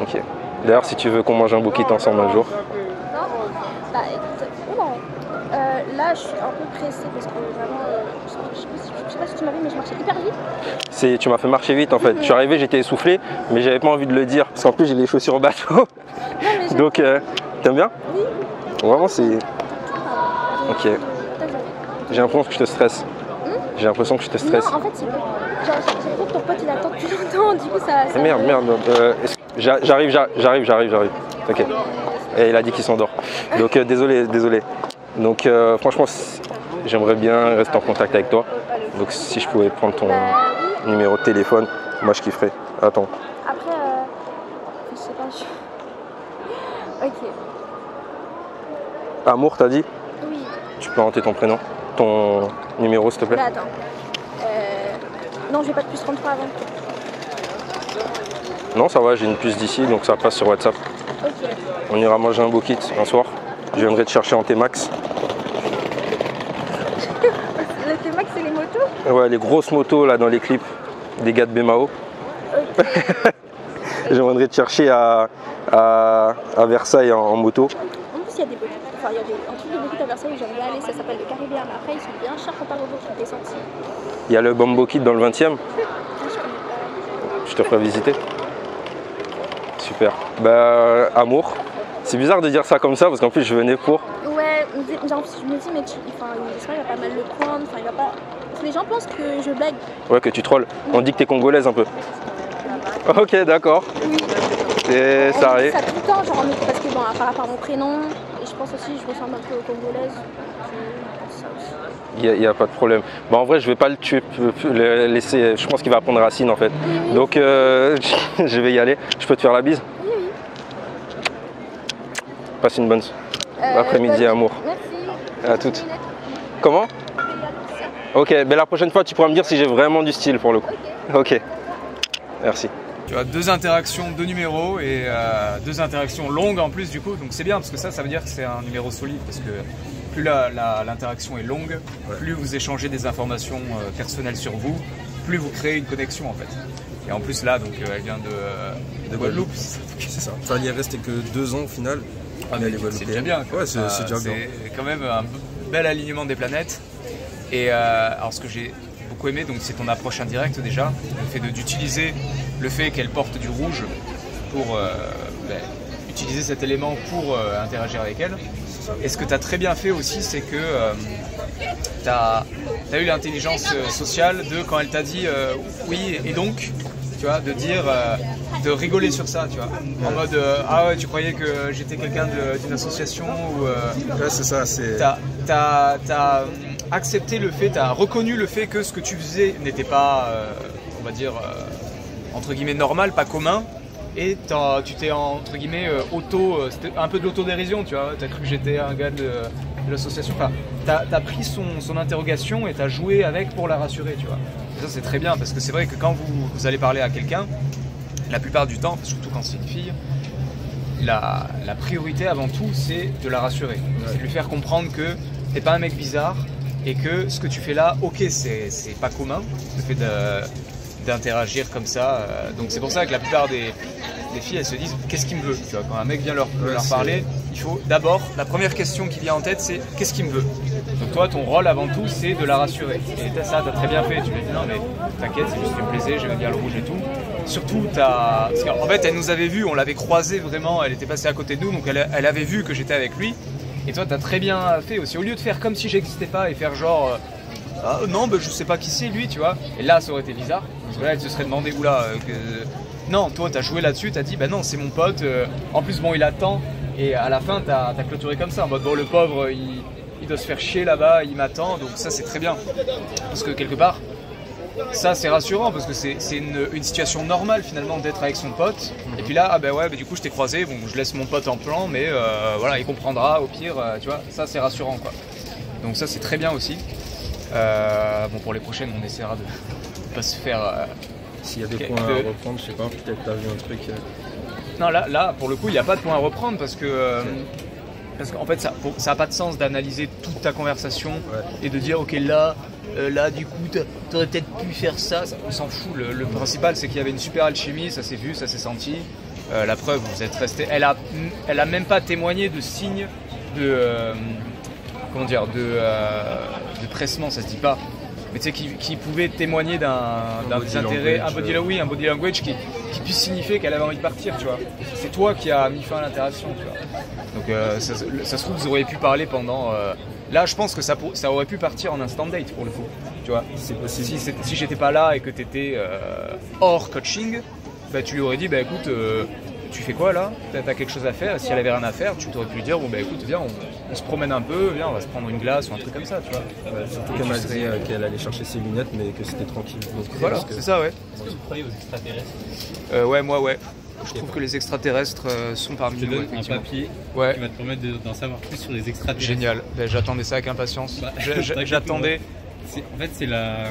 ok. Ok. D'ailleurs, si tu veux qu'on mange un bouquet ensemble un jour. Non. Bah écoute, oula. Là, je suis un peu pressée parce que vraiment, je sais pas si tu m'as vu, mais je marchais hyper vite. Tu m'as fait marcher vite en fait. Je suis arrivé, j'étais essoufflé, mais j'avais pas envie de le dire. Parce qu'en plus, j'ai les chaussures bateau. Non, mais Donc, t'aimes bien? Oui. Vraiment, c'est. Ok. Attends, J'ai l'impression que je te stresse. J'ai l'impression que je te stresse. Non, en fait, c'est que j'ai l'impression que ton pote il attend depuis longtemps, du coup ça. Ah, merde. J'arrive. Ok. Et il a dit qu'il s'endort. Donc désolé. Donc franchement, j'aimerais bien rester en contact avec toi. Donc si je pouvais prendre ton Oui. numéro de téléphone, moi je kifferais. Attends. Après, je sais pas. Ok. Amour, t'as dit? Oui. Tu peux inventer ton prénom, ton numéro s'il te plaît? Là, attends. Non, je vais pas de plus 33 avant. Non, ça va, j'ai une puce d'ici, donc ça passe sur WhatsApp. Ok. On ira manger un bokit un soir. Je viendrai te chercher en T-Max. Le T-Max, c'est les motos? Ouais, les grosses motos là dans les clips des gars de Bemao. Ok. Je viendrai te chercher à Versailles en moto. En plus, il y a des boutiques. Enfin, il y a un truc de boutique à Versailles où j'aimerais aller, ça s'appelle le Caribéen. Mais après, ils sont bien chers comparé aux autres qui étaient sortis. Il y a le Bambo Kid dans le 20e. Je connais pas. Je te ferai visiter. Super. Bah, amour. C'est bizarre de dire ça comme ça parce qu'en plus je venais pour. Ouais, genre, je me dis, mais enfin, j'espère qu'il va pas mal le prendre. Enfin, il va pas. Parce que les gens pensent que je blague. Ouais, que tu trolles. On dit que t'es congolaise un peu. Ok, d'accord. Oui. Et ça On dit arrive. ça tout le temps, genre, parce que bon, par rapport à mon prénom, et je pense aussi, je ressemble un peu aux Congolaises. Ça aussi. Il n'y a pas de problème. Bah, en vrai, je vais pas le tuer, le laisser. Je pense qu'il va prendre racine en fait. Oui. Donc, je vais y aller. Je peux te faire la bise? Oui, oui. Passe une bonne après-midi, Bonne- amour. Merci. À toutes. Comment? Ok, mais la prochaine fois, tu pourras me dire si j'ai vraiment du style pour le coup. Ok. Merci. Tu as 2 interactions, 2 numéros et 2 interactions longues en plus du coup, donc c'est bien parce que ça veut dire que c'est un numéro solide parce que plus l'interaction est longue, plus vous échangez des informations personnelles sur vous, plus vous créez une connexion en fait. Et en plus là, donc elle vient de Guadeloupe. C'est ça. Enfin, il est resté que 2 ans au final. Ah, mais c'est déjà bien. Ouais, c'est déjà bien. C'est quand même un bel alignement des planètes. Et alors ce que j'ai beaucoup aimé, donc c'est ton approche indirecte déjà, le fait d'utiliser le fait qu'elle porte du rouge pour utiliser cet élément pour interagir avec elle. Et ce que tu as très bien fait aussi, c'est que tu as eu l'intelligence sociale de quand elle t'a dit oui et donc, tu vois, de dire, de rigoler sur ça, tu vois, en mode ah ouais, tu croyais que j'étais quelqu'un d'une association ou Ouais, c'est ça. C'est. t'as accepté le fait, t'as reconnu le fait que ce que tu faisais n'était pas, on va dire, entre guillemets normal, pas commun, et tu t'es entre guillemets c'était un peu de l'autodérision, tu vois, t'as cru que j'étais un gars de l'association, enfin, t'as pris son interrogation et t'as joué avec pour la rassurer, tu vois. Et ça c'est très bien, parce que c'est vrai que quand vous allez parler à quelqu'un, la plupart du temps, surtout quand c'est une fille, la priorité avant tout c'est de la rassurer, c'est de lui faire comprendre que t'es pas un mec bizarre et que ce que tu fais là, ok, c'est pas commun, le fait d'interagir comme ça. Donc c'est pour ça que la plupart des filles, elles se disent qu'est-ce qu'il me veut, tu vois, quand un mec vient leur parler, il faut d'abord, la première question qui vient en tête c'est qu'est-ce qu'il me veut. Donc toi, ton rôle avant tout c'est de la rassurer. Et ça, t'as très bien fait, tu lui as dit non mais t'inquiète, c'est juste qu'il me plaisait, j'aimais bien le rouge et tout. Surtout, parce qu'en fait elle nous avait vus, on l'avait croisée vraiment, elle était passée à côté de nous, donc elle avait vu que j'étais avec lui. Et toi, t'as très bien fait aussi. Au lieu de faire comme si j'existais pas et faire genre ah, non, bah, je sais pas qui c'est lui, tu vois. Et là, ça aurait été bizarre. Parce que là, elle se serait demandé oula. Non, toi, t'as joué là-dessus, t'as dit bah non, c'est mon pote. En plus, bon, il attend. Et à la fin, t'as clôturé comme ça. En mode bon, le pauvre, il il doit se faire chier là-bas, il m'attend, donc ça c'est très bien. Parce que quelque part, ça c'est rassurant, parce que c'est une situation normale finalement d'être avec son pote. Et puis là, ah ben ouais, du coup je t'ai croisé, bon je laisse mon pote en plan, mais voilà, il comprendra au pire, tu vois, ça c'est rassurant quoi. Donc ça c'est très bien aussi. Bon pour les prochaines on essaiera de pas se faire... S'il y a des points à reprendre, je sais pas, peut-être t'as vu un truc... Non là pour le coup il n'y a pas de point à reprendre parce que... Parce qu'en fait, ça n'a pas de sens d'analyser toute ta conversation et de dire, ok, là du coup, t'aurais peut-être pu faire ça. On s'en fout. Le principal, c'est qu'il y avait une super alchimie, ça s'est vu, ça s'est senti. La preuve, vous êtes resté. Elle a même pas témoigné de signes de pressement, ça se dit pas. Mais tu sais, qui pouvait témoigner d'un désintérêt, un body language qui puisse signifier qu'elle avait envie de partir, tu vois. C'est toi qui as mis fin à l'interaction, tu vois. Donc ça se trouve, vous auriez pu parler pendant... Là, je pense que ça aurait pu partir en instant date, pour le coup, tu vois. C'est possible. Si j'étais pas là et que tu étais hors coaching, bah, tu lui aurais dit, bah écoute... tu fais quoi là? T'as quelque chose à faire? Et si elle avait rien à faire, tu t'aurais pu lui dire bon bah écoute viens on se promène un peu, viens on va se prendre une glace ou un truc comme ça, tu vois. Surtout qu'elle m'a dit qu'elle allait chercher ses lunettes mais que c'était tranquille. Donc, voilà, c'est ça ouais. Est-ce que vous croyez aux extraterrestres? Ouais moi ouais. Je trouve que les extraterrestres sont parmi nous. Je te donne un papier qui va te permettre d'en savoir plus sur les extraterrestres. Génial, ben, j'attendais ça avec impatience. J'attendais. En fait c'est la...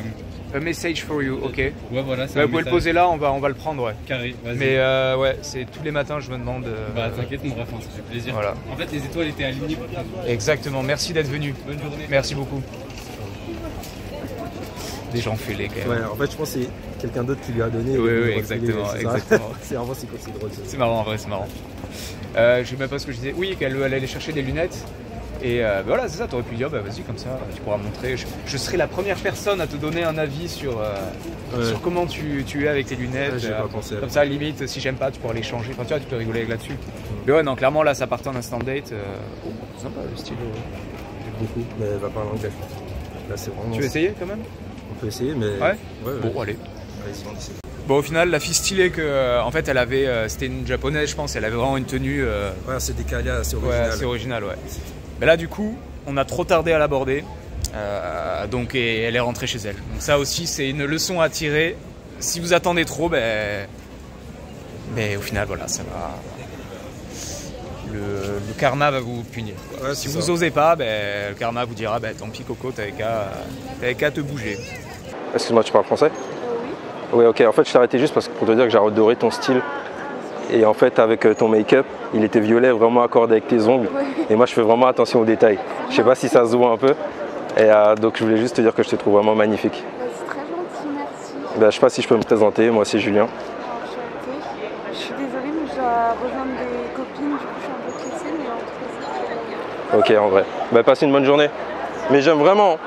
A message for you, ok. Ouais, voilà, vous pouvez le poser là, on va le prendre, ouais. Carré, vas-y. Mais ouais, c'est tous les matins, je me demande. Bah t'inquiète, mon ref, ça fait plaisir. Voilà. En fait, les étoiles étaient alignées. Exactement, merci d'être venu. Bonne journée. Merci beaucoup. Des gens fêlés quand même. Ouais, en fait, je pense que c'est quelqu'un d'autre qui lui a donné. Oui, exactement. C'est drôle. C'est marrant, en vrai, c'est marrant. Je sais même pas ce que je disais. Oui, qu'elle allait chercher des lunettes. Et voilà, c'est ça, t'aurais pu dire, bah vas-y, comme ça, tu pourras montrer. Je serai la première personne à te donner un avis sur comment tu es avec tes lunettes. Ouais, j'ai pas pensé. Comme ça, limite, si j'aime pas, tu pourras les changer. Enfin, tu vois, tu peux rigoler avec là-dessus. Mais ouais, non, clairement, là, ça partait en instant date. Sympa, le style. J'aime beaucoup, mais elle va parler anglais. Là, c'est vraiment... Tu veux essayer quand même? On peut essayer, mais... Ouais. Bon, allez. Vas-y, on essaie. Bon, au final, la fille stylée en fait, elle avait, c'était une japonaise, je pense, elle avait vraiment une tenue. Ouais, c'est décalé, assez original. Ouais, assez original, ouais. Mais là, du coup, on a trop tardé à l'aborder, donc et elle est rentrée chez elle. Donc ça aussi, c'est une leçon à tirer. Si vous attendez trop, ben au final, voilà, ça va. Le karma va vous punir. Ouais, si vous osez pas, le karma vous dira, tant pis Coco, t'avais qu'à te bouger. Excuse-moi, tu parles français? Oui. Oui, ok. En fait, je t'ai arrêté juste parce que pour te dire que j'ai adoré ton style. Et en fait, avec ton make-up, il était violet, vraiment accordé avec tes ongles. Oui. Et moi, je fais vraiment attention aux détails. Je sais pas si ça se voit un peu. Et donc, je voulais juste te dire que je te trouve vraiment magnifique. C'est très gentil, merci. Je sais pas si je peux me présenter. Moi, c'est Julien. Je suis désolée, mais je dois rejoindre des copines. Du coup, je suis un peu pressée, mais en tout cas, Ok, en vrai. Passe une bonne journée. Mais j'aime vraiment.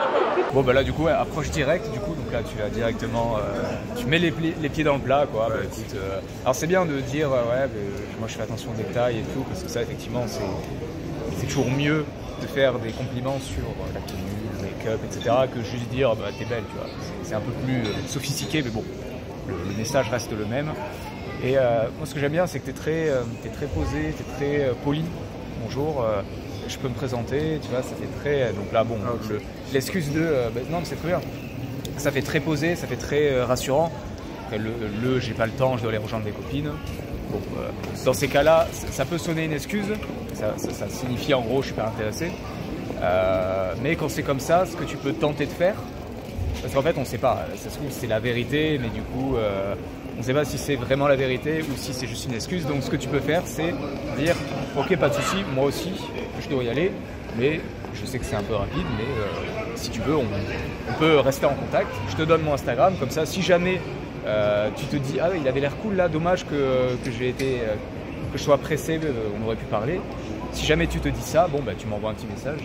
Bon, là, du coup, ouais, approche directe. Du coup, donc là, tu vas directement, tu mets les pieds dans le plat, quoi. Ouais. Écoute, alors c'est bien de dire, moi, je fais attention aux détails et tout, parce que ça, effectivement, c'est toujours mieux de faire des compliments sur la tenue, le make-up, etc., que juste dire, t'es belle, tu vois. C'est un peu plus sophistiqué, mais bon, le message reste le même. Et moi, ce que j'aime bien, c'est que t'es très posé, t'es très poli. Bonjour. Je peux me présenter, tu vois, ça fait très... Donc là, bon, l'excuse de... non, mais c'est très bien. Ça fait très posé, ça fait très rassurant. J'ai pas le temps, je dois aller rejoindre des copines. Bon, dans ces cas-là, ça peut sonner une excuse. Ça signifie en gros, je suis pas intéressé. Mais quand c'est comme ça, ce que tu peux tenter de faire, parce qu'en fait, on sait pas. Ça se trouve, c'est la vérité, mais du coup... on ne sait pas si c'est vraiment la vérité ou si c'est juste une excuse. Donc ce que tu peux faire, c'est dire ok, pas de souci, moi aussi, je dois y aller, mais je sais que c'est un peu rapide, mais si tu veux, on peut rester en contact. Je te donne mon Instagram, comme ça, si jamais tu te dis ah il avait l'air cool là, dommage que je sois pressé, on aurait pu parler. Si jamais tu te dis ça, tu m'envoies un petit message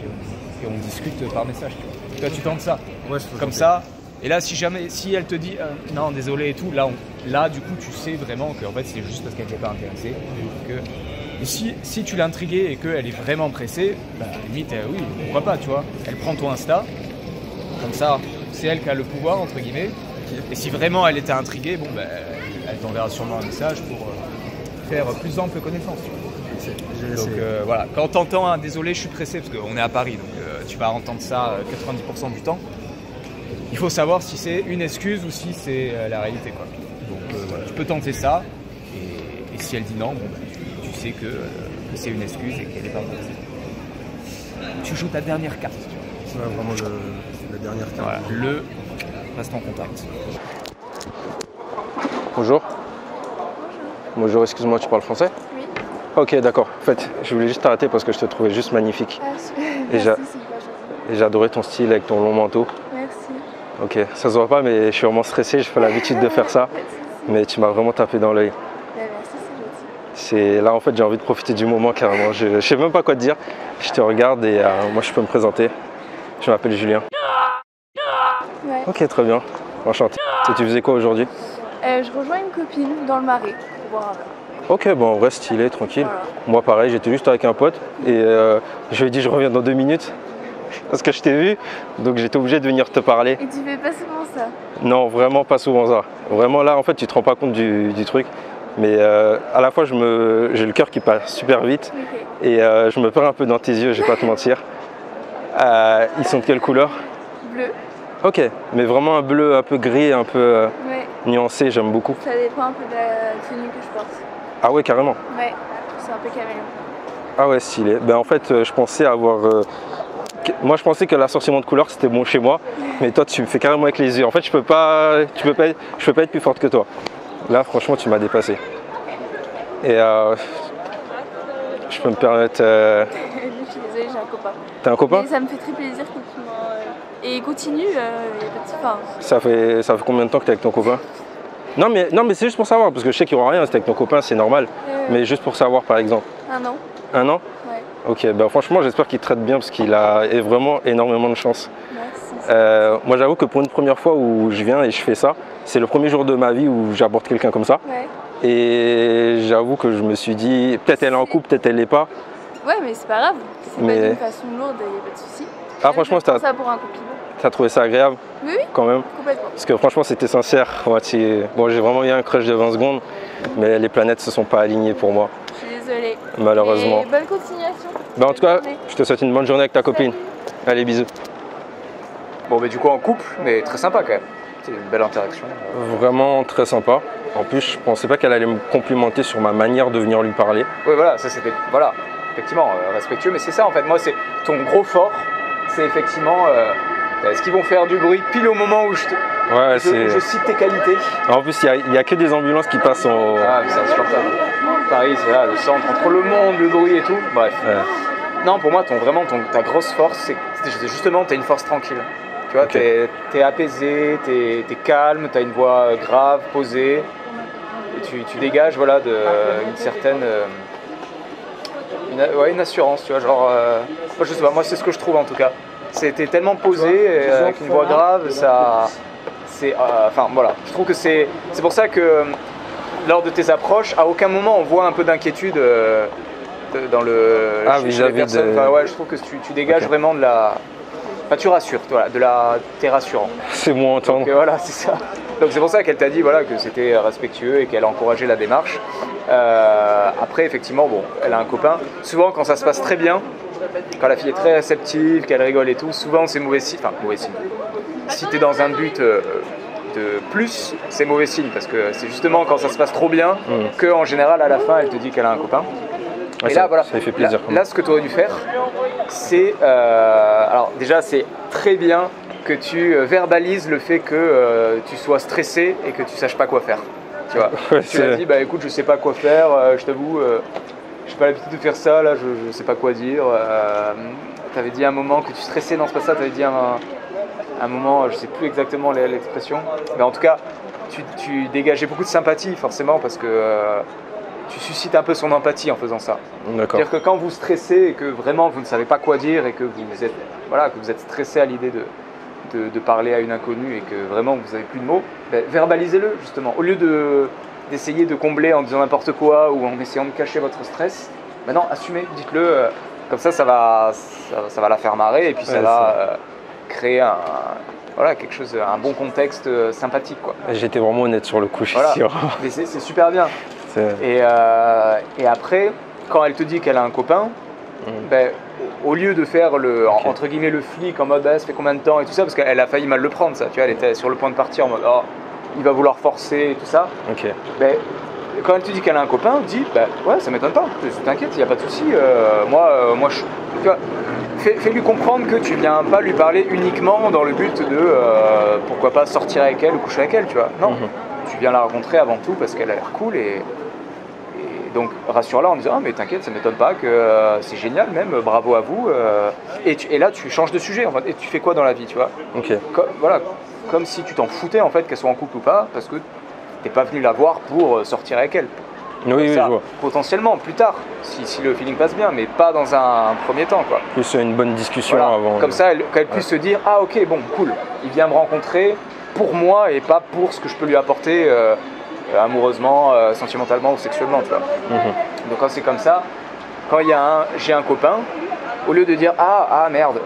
et on discute par message. Toi, tu tentes ça, comme ça. Et là, si elle te dit non, désolé et tout, là, du coup, tu sais vraiment qu'en fait, c'est juste parce qu'elle n'est pas intéressée. Et si tu l'as intriguée et qu'elle est vraiment pressée, limite, oui, pourquoi pas, tu vois. Elle prend ton Insta, comme ça, c'est elle qui a le pouvoir, entre guillemets. Et si vraiment elle était intriguée, elle t'enverra sûrement un message pour faire plus ample connaissance. Donc voilà, quand t'entends un désolé, je suis pressé, parce qu'on est à Paris, donc tu vas entendre ça 90% du temps. Il faut savoir si c'est une excuse ou si c'est la réalité, quoi. Donc voilà, tu peux tenter ça, et si elle dit non, bon, tu sais que c'est une excuse et qu'elle n'est pas vraie. Tu joues ta dernière carte. Ouais, vraiment la dernière carte. Voilà, reste en contact. Bonjour. Bonjour, excuse-moi, tu parles français? Oui. Ok, d'accord. En fait, je voulais juste t'arrêter parce que je te trouvais juste magnifique. Ah, Et j'ai adoré ton style avec ton long manteau. Merci. Ok, ça se voit pas, mais je suis vraiment stressé, j'ai pas l'habitude de faire ça. Mais tu m'as vraiment tapé dans l'œil. Merci, c'est gentil. Là, en fait, j'ai envie de profiter du moment carrément. Je sais même pas quoi te dire. Je te regarde et moi, je peux me présenter. Je m'appelle Julien. Ouais. Ok, très bien. Enchanté. Et tu faisais quoi aujourd'hui? Je rejoins une copine dans le Marais pour boire un verre. Ok, bon, en vrai, stylé, tranquille. Voilà. Moi, pareil, j'étais juste avec un pote et je lui ai dit je reviens dans 2 minutes parce que je t'ai vu, donc j'étais obligé de venir te parler. Et tu fais pas souvent ça? Non, vraiment pas souvent ça. Vraiment là, en fait, tu te rends pas compte du truc. Mais à la fois, j'ai le cœur qui passe super vite Ok. et je me perds un peu dans tes yeux, je vais pas te mentir. Ils sont de quelle couleur? Bleu. Ok, mais vraiment un bleu un peu gris, un peu Ouais. nuancé, j'aime beaucoup. Ça dépend un peu de la tenue que je porte. Ah ouais, carrément. Ouais. C'est un peu caméléon. Ah ouais, stylé. Ben en fait, je pensais avoir... Moi, je pensais que l'assortiment de couleurs, c'était bon chez moi. Mais toi, tu me fais carrément avec les yeux. En fait, je peux pas être plus forte que toi. Là, franchement, tu m'as dépassé. Et je peux me permettre... Je suis désolée, j'ai un copain. T'as un copain? Mais ça me fait très plaisir que tu m'en... Et continue, y a pas de... Enfin, Ça fait combien de temps que t'es avec ton copain? Non, mais c'est juste pour savoir, parce que je sais qu'il n'y aura rien, c'est avec ton copain, c'est normal. Mais juste pour savoir, par exemple. 1 an. 1 an? Ouais. Ok, ben franchement, j'espère qu'il te traite bien, parce qu'il a vraiment énormément de chance. Merci. Moi, j'avoue que pour une première fois où je viens et je fais ça, c'est le premier jour de ma vie où j'aborde quelqu'un comme ça. Ouais. Et j'avoue que je me suis dit, peut-être elle est en couple, peut-être elle l'est pas. Ouais, mais c'est pas grave. C'est Mais- pas d'une façon lourde, y a pas de souci. Ah, franchement, je prends ça pour un compliment. t'as trouvé ça agréable Oui, oui, quand même? complètement. Parce que franchement, c'était sincère. Moi, bon, j'ai vraiment eu un crush de 20 secondes, mais les planètes se sont pas alignées pour moi, Je suis désolée. malheureusement. Et bonne continuation. Ben, en tout cas, Bonne journée. je te souhaite une bonne journée avec ta copine. Allez, bisous. Bon, mais du coup, en couple, mais très sympa quand même. C'est une belle interaction. Vraiment très sympa. En plus, je pensais pas qu'elle allait me complimenter sur ma manière de venir lui parler. Oui, voilà, ça c'était. Voilà, effectivement, respectueux, mais c'est ça en fait. Moi, c'est ton gros fort, c'est effectivement. Est-ce qu'ils vont faire du bruit pile au moment où Ouais, je cite tes qualités? En plus, il y a que des ambulances qui passent en... Ah, mais c'est insupportable. Paris, c'est là, le centre entre le monde, le bruit et tout. Bref. Ouais. Non, pour moi, ta grosse force, c'est justement, t'as une force tranquille. Tu vois, Ok. t'es apaisé, t'es calme, t'as une voix grave, posée. Et tu dégages, voilà, une certaine. Une assurance, tu vois, genre. Moi, je sais pas, moi, c'est ce que je trouve en tout cas. T'es tellement posé, avec une voix grave, ça. Enfin, voilà. Je trouve que c'est pour ça que lors de tes approches, à aucun moment on voit un peu d'inquiétude dans chez les vis-à-vis personnes. de... Enfin, ouais, je trouve que tu dégages Ok. vraiment de la. Enfin, tu rassures, voilà, t'es rassurant. C'est bon à entendre. Donc voilà, c'est ça. Donc c'est pour ça qu'elle t'a dit voilà, que c'était respectueux et qu'elle a encouragé la démarche. Après, effectivement, bon, elle a un copain. Souvent, quand ça se passe très bien, quand la fille est très réceptive, qu'elle rigole et tout, souvent c'est mauvais signe. Enfin, mauvais signe. Si t'es dans un but de plus, c'est mauvais signe parce que c'est justement quand ça se passe trop bien que en général à la fin elle te dit qu'elle a un copain. Ouais, Et ça, là, voilà. ça lui fait plaisir. Là, ce que tu aurais dû faire, c'est. Alors, déjà, c'est très bien que tu verbalises le fait que tu sois stressé et que tu saches pas quoi faire. Tu vois, Ouais, tu l'as dit, bah écoute, je sais pas quoi faire, je t'avoue, j'ai pas l'habitude de faire ça, là, je sais pas quoi dire. Tu avais dit un moment que tu stressais, non, c'est pas ça, tu avais dit un moment, je sais plus exactement l'expression, mais en tout cas, tu dégageais beaucoup de sympathie, forcément, parce que. Tu suscites un peu son empathie en faisant ça. D'accord. C'est-à-dire que quand vous stressez et que vraiment vous ne savez pas quoi dire et que vous êtes stressé à l'idée de parler à une inconnue et que vraiment vous n'avez plus de mots, ben, verbalisez-le justement. Au lieu d'essayer de combler en disant n'importe quoi ou en essayant de cacher votre stress, maintenant assumez, dites-le. Comme ça va la faire marrer et puis ça va créer quelque chose, un bon contexte sympathique, quoi. J'étais vraiment honnête sur le coup, je suis Voilà. sûr. Mais c'est super bien. Et après, quand elle te dit qu'elle a un copain, ben, au lieu de faire entre guillemets le flic en mode bah, ça fait combien de temps et tout ça, parce qu'elle a failli mal le prendre ça, tu vois, elle était sur le point de partir en mode oh, il va vouloir forcer et tout ça. Ben, quand elle te dit qu'elle a un copain, dis bah ouais ça m'étonne pas, t'inquiète, il n'y a pas de souci, moi je, tu vois, fais-lui comprendre que tu viens pas lui parler uniquement dans le but de pourquoi pas sortir avec elle ou coucher avec elle, tu vois. Non, tu viens la rencontrer avant tout parce qu'elle a l'air cool et donc rassure-la en disant ah mais t'inquiète, ça m'étonne pas, que c'est génial même, bravo à vous. Et là tu changes de sujet en fait, et tu fais quoi dans la vie, tu vois. Voilà, comme si tu t'en foutais en fait qu'elle soit en couple ou pas, parce que t'es pas venu la voir pour sortir avec elle. Oui, je vois. Potentiellement plus tard, si le feeling passe bien, mais pas dans un premier temps, quoi. Plus une bonne discussion avant. Comme ça, qu'elle puisse se dire ah ok bon cool, il vient me rencontrer pour moi et pas pour ce que je peux lui apporter amoureusement, sentimentalement ou sexuellement, tu vois. Donc quand c'est comme ça, quand j'ai un copain, au lieu de dire ah merde,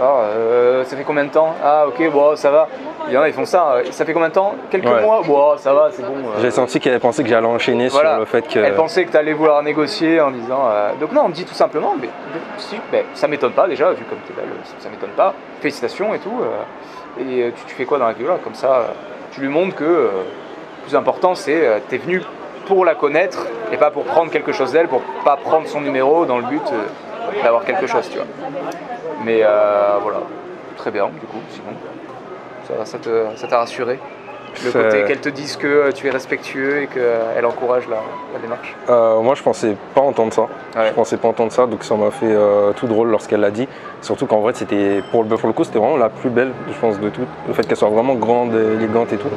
ça fait combien de temps, ah ok bon ça va, il y en a ils font ça, ça fait combien de temps, quelques mois, bon ça va c'est bon. J'ai senti qu'elle pensait que j'allais enchaîner sur le fait que... Elle pensait que tu allais vouloir négocier en disant donc non, on me dit tout simplement mais ça m'étonne pas déjà, vu comme tu es belle, ça m'étonne pas, félicitations et tout, et tu fais quoi dans la vie, là, comme ça tu lui montres que le plus important c'est t'es venu pour la connaître et pas pour prendre quelque chose d'elle, pour pas prendre son numéro dans le but d'avoir quelque chose, tu vois. Mais voilà, très bien du coup, sinon ça t'a rassuré, le côté qu'elle te dise que tu es respectueux et qu'elle encourage la démarche. Moi je pensais pas entendre ça, je pensais pas entendre ça, donc ça m'a fait tout drôle lorsqu'elle l'a dit, surtout qu'en vrai c'était pour le coup c'était vraiment la plus belle je pense de toutes, le fait qu'elle soit vraiment grande, élégante et tout.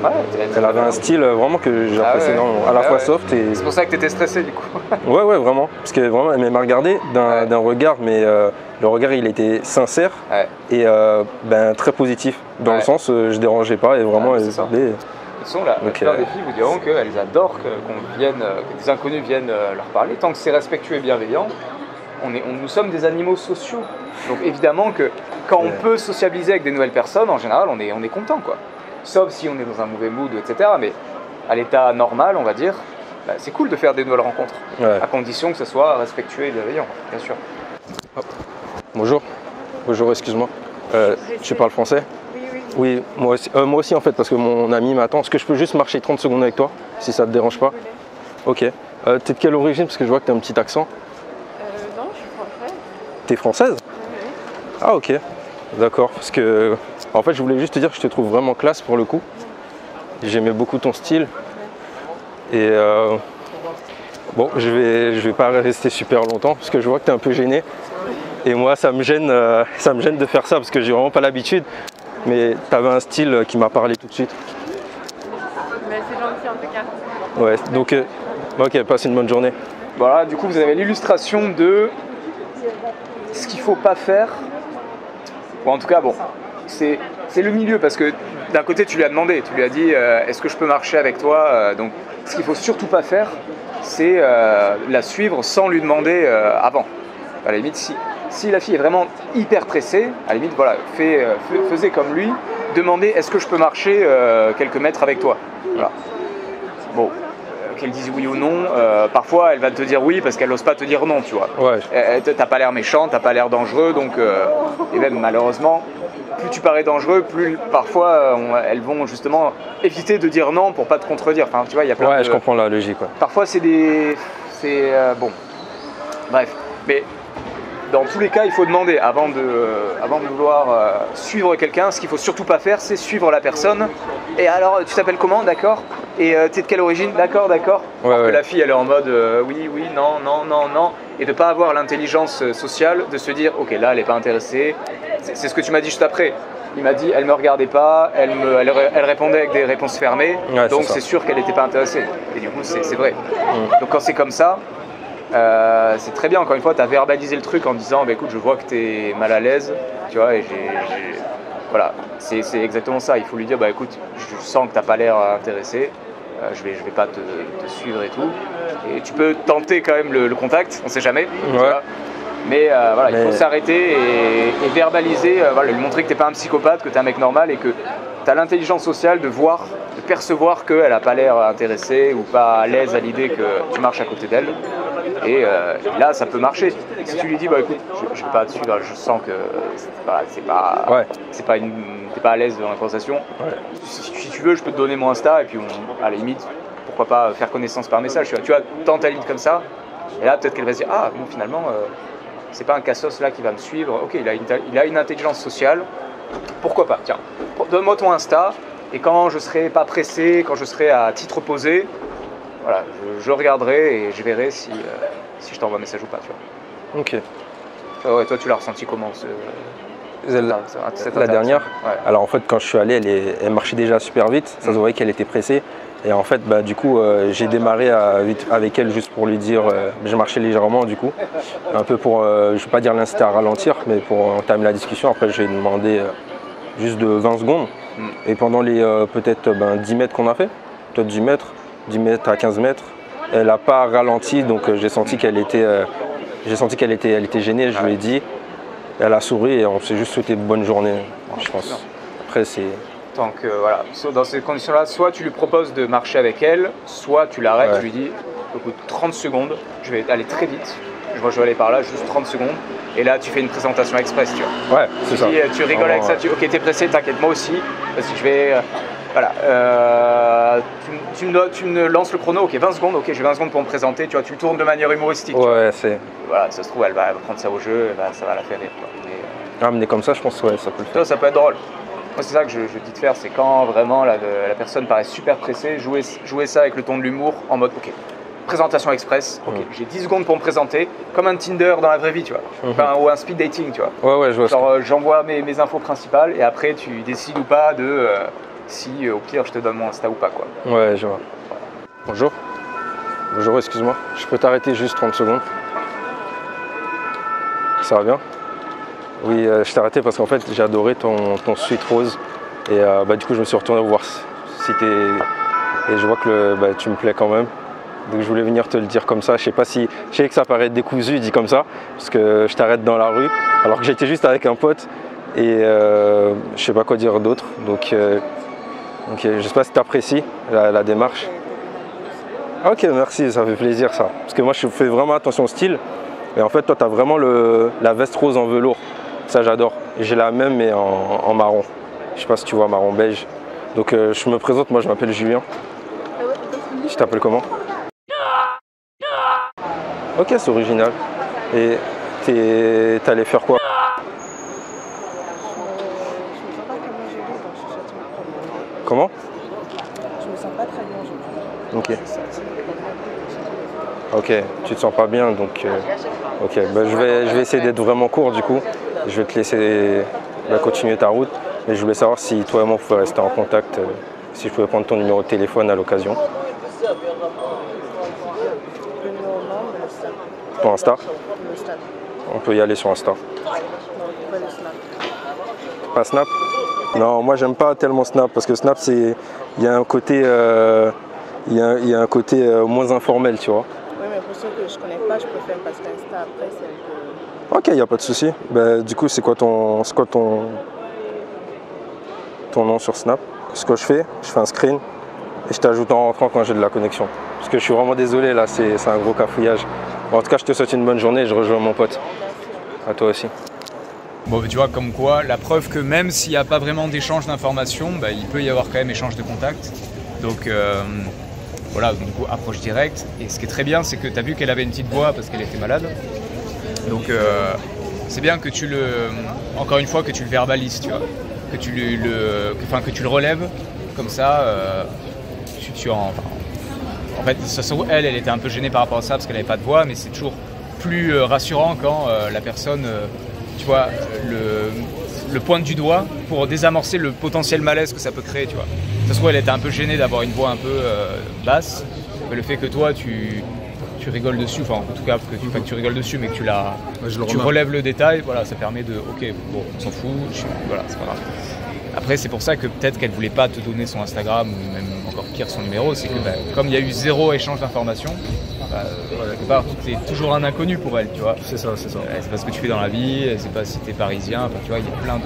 Elle avait un style vraiment que j'appréciais énormément, à la fois soft et... C'est pour ça que t'étais stressé du coup. ouais vraiment, parce que vraiment elle m'a regardé d'un regard, mais le regard il était sincère et très positif, dans le sens je dérangeais pas et vraiment elle parlait. De toute façon, la plupart des filles vous diront qu'elles adorent que des inconnus viennent leur parler. Tant que c'est respectueux et bienveillant, nous sommes des animaux sociaux. Donc évidemment que quand on peut sociabiliser avec des nouvelles personnes, en général, on est content, quoi. Sauf si on est dans un mauvais mood, etc. Mais à l'état normal, on va dire, c'est cool de faire des nouvelles rencontres, à condition que ce soit respectueux et bienveillant, bien sûr. Bonjour, excuse-moi. Tu parles français ? Oui, moi aussi en fait, parce que mon ami m'attend. Est-ce que je peux juste marcher 30 secondes avec toi, si ça te dérange pas? Ok. T'es de quelle origine? Parce que je vois que t'as un petit accent. Non, je suis française. T'es française? Ah ok, d'accord. Parce que, en fait, je voulais juste te dire que je te trouve vraiment classe pour le coup. J'aimais beaucoup ton style. Et bon, je vais pas rester super longtemps, parce que je vois que t'es un peu gêné. Et moi, ça me gêne de faire ça, parce que j'ai vraiment pas l'habitude. Mais tu avais un style qui m'a parlé tout de suite. Mais c'est gentil en tout cas. Ouais, donc ok, passe une bonne journée. Voilà, du coup vous avez l'illustration de ce qu'il faut pas faire. Bon, en tout cas, bon, c'est le milieu, parce que d'un côté tu lui as demandé, tu lui as dit est-ce que je peux marcher avec toi, donc ce qu'il faut surtout pas faire, c'est la suivre sans lui demander avant. À la limite, si la fille est vraiment hyper pressée, à la limite, voilà, faisait comme lui, demandez est-ce que je peux marcher quelques mètres avec toi. Voilà. Bon, qu'elle dise oui ou non, parfois elle va te dire oui parce qu'elle n'ose pas te dire non, tu vois. T'as pas l'air méchant, t'as pas l'air dangereux, donc et même malheureusement, plus tu parais dangereux, plus parfois elles vont justement éviter de dire non pour pas te contredire. Enfin, tu vois, il y a plein de... je comprends la logique. Parfois c'est bon, bref, mais dans tous les cas, il faut demander avant de vouloir suivre quelqu'un. Ce qu'il faut surtout pas faire, c'est suivre la personne. Et alors, tu t'appelles comment, d'accord? Et t'es de quelle origine, d'accord? Que la fille, elle est en mode oui, non. Et de pas avoir l'intelligence sociale de se dire, ok, là, elle est pas intéressée. C'est ce que tu m'as dit juste après. Il m'a dit, elle me regardait pas, elle répondait avec des réponses fermées. Donc c'est sûr qu'elle n'était pas intéressée. Et du coup, c'est vrai. Donc quand c'est comme ça, c'est très bien, encore une fois, tu as verbalisé le truc en disant bah, écoute, je vois que tu es mal à l'aise, tu vois, et voilà, c'est exactement ça. Il faut lui dire bah écoute, je sens que tu n'as pas l'air intéressé, je vais pas te suivre et tout. Et tu peux tenter quand même le contact, on sait jamais, tu vois. Mais voilà, il faut s'arrêter et verbaliser, voilà, lui montrer que tu n'es pas un psychopathe, que tu es un mec normal et que tu as l'intelligence sociale de percevoir qu'elle n'a pas l'air intéressée ou pas à l'aise à l'idée que tu marches à côté d'elle. Et là, ça peut marcher. Si tu lui dis, bah écoute, je vais pas te suivre, je sens que t'es pas à l'aise dans la conversation. Ouais. Si tu veux, je peux te donner mon Insta et puis à la limite, pourquoi pas faire connaissance par message. Tu vois, tant ta limite comme ça. Et là, peut-être qu'elle va se dire, ah bon, finalement, c'est pas un cassos là qui va me suivre. Ok, il a une intelligence sociale. Pourquoi pas? Tiens, donne-moi ton Insta. Et quand je serai pas pressé, quand je serai à titre posé, voilà, je regarderai et je verrai si je t'envoie un message ou pas, tu vois. Ok. Ouais, toi, tu l'as ressenti comment La dernière, ouais. Alors en fait, quand je suis allé, elle marchait déjà super vite. Ça se voyait qu'elle était pressée. Et en fait, du coup, j'ai démarré avec elle juste pour lui dire, j'ai marché légèrement du coup, un peu pour, je ne vais pas dire l'inciter à ralentir, mais pour entamer la discussion. Après, j'ai demandé juste de 20 secondes. Et pendant les peut-être 10 mètres qu'on a fait, peut-être 10 mètres à 15 mètres, elle n'a pas ralenti, donc j'ai senti qu'elle était, elle était gênée. Je lui ai dit, elle a souri et on s'est juste souhaité bonne journée, je pense. Après, c'est... Donc voilà, dans ces conditions-là, soit tu lui proposes de marcher avec elle, soit tu l'arrêtes, tu lui dis, écoute, 30 secondes, je vais aller très vite, je vais aller par là, juste 30 secondes, et là tu fais une présentation express, tu vois. Ouais, c'est ça. Tu rigoles avec ça, ok, t'es pressé, t'inquiète, moi aussi, parce que je vais... voilà, tu me lances le chrono, ok, 20 secondes, ok, j'ai 20 secondes pour me présenter, tu vois, tu le tournes de manière humoristique. Ouais, c'est... Voilà, ça se trouve, elle va prendre ça au jeu, ça va la faire rire, quoi. Mais comme ça, je pense, ouais, ça peut le faire. Ça peut être drôle. Moi, c'est ça que je dis de faire, c'est quand vraiment la personne paraît super pressée, jouer ça avec le ton de l'humour en mode, ok, présentation express, ok, j'ai 10 secondes pour me présenter, comme un Tinder dans la vraie vie, tu vois, ou un speed dating, tu vois. Ouais, je vois. Genre, j'envoie mes infos principales et après, tu décides ou pas de si, au pire, je te donne mon Insta ou pas, quoi. Ouais, je vois. Bonjour. Bonjour, excuse-moi. Je peux t'arrêter juste 30 secondes? Ça va bien? Oui, je t'ai arrêté parce qu'en fait j'ai adoré ton sweat rose et du coup je me suis retourné voir si t'es... Et je vois que tu me plais quand même. Donc je voulais venir te le dire comme ça. Je sais pas si... Je sais que ça paraît décousu dit comme ça parce que je t'arrête dans la rue alors que j'étais juste avec un pote et je sais pas quoi dire d'autre. Donc je sais pas si tu apprécies la démarche. Ok, merci, ça fait plaisir ça. Parce que moi je fais vraiment attention au style. Et en fait toi tu as vraiment la veste rose en velours. Ça j'adore. J'ai la même mais en marron. Je sais pas si tu vois, marron beige. Donc je me présente, moi je m'appelle Julien. Je t'appelle comment? Ok, c'est original. Et t'es allé faire quoi? Comment? Je me sens pas très bien aujourd'hui. Ok. Ok, tu te sens pas bien donc ok, je vais essayer d'être vraiment court du coup. Je vais te laisser continuer ta route. Mais je voulais savoir si toi et moi on pouvait rester en contact, si je pouvais prendre ton numéro de téléphone à l'occasion. Le numéro non, mais le stade. Ton Insta? Le stade. On peut y aller sur Insta. Non, pas le snap. Pas Snap? Non, moi j'aime pas tellement Snap parce que Snap c'est... Il y a un côté, moins informel, tu vois. Oui, mais pour ceux que je connais pas, je préfère parce qu'Insta après c'est un peu... Ok, il n'y a pas de souci. Du coup, c'est quoi ton nom sur Snap? Ce que je fais un screen et je t'ajoute en rentrant quand j'ai de la connexion. Parce que je suis vraiment désolé, là, c'est un gros cafouillage. Bon, en tout cas, je te souhaite une bonne journée et je rejoins mon pote. À toi aussi. Bon, tu vois, comme quoi, la preuve que même s'il n'y a pas vraiment d'échange d'informations, il peut y avoir quand même échange de contacts. Donc voilà, du coup, approche directe. Et ce qui est très bien, c'est que tu as vu qu'elle avait une petite voix parce qu'elle était malade. Donc c'est bien que encore une fois, que tu le verbalises, tu vois, que tu le relèves, comme ça, en fait, ça se trouve, elle était un peu gênée par rapport à ça parce qu'elle n'avait pas de voix, mais c'est toujours plus rassurant quand la personne, tu vois, le pointe du doigt pour désamorcer le potentiel malaise que ça peut créer, tu vois. Ça se trouve, elle était un peu gênée d'avoir une voix un peu basse, mais le fait que toi, tu rigoles dessus, enfin en tout cas pas que tu rigoles dessus mais que tu relèves le détail, voilà, ça permet de ok, bon, on s'en fout, voilà, c'est pas grave. Après c'est pour ça que peut-être qu'elle voulait pas te donner son Instagram ou même encore pire son numéro, c'est que comme il y a eu zéro échange d'informations, quelque part t'es toujours un inconnu pour elle, tu vois. C'est ça. C'est pas ce que tu fais dans la vie, c'est pas si t'es parisien, enfin, tu vois, il y a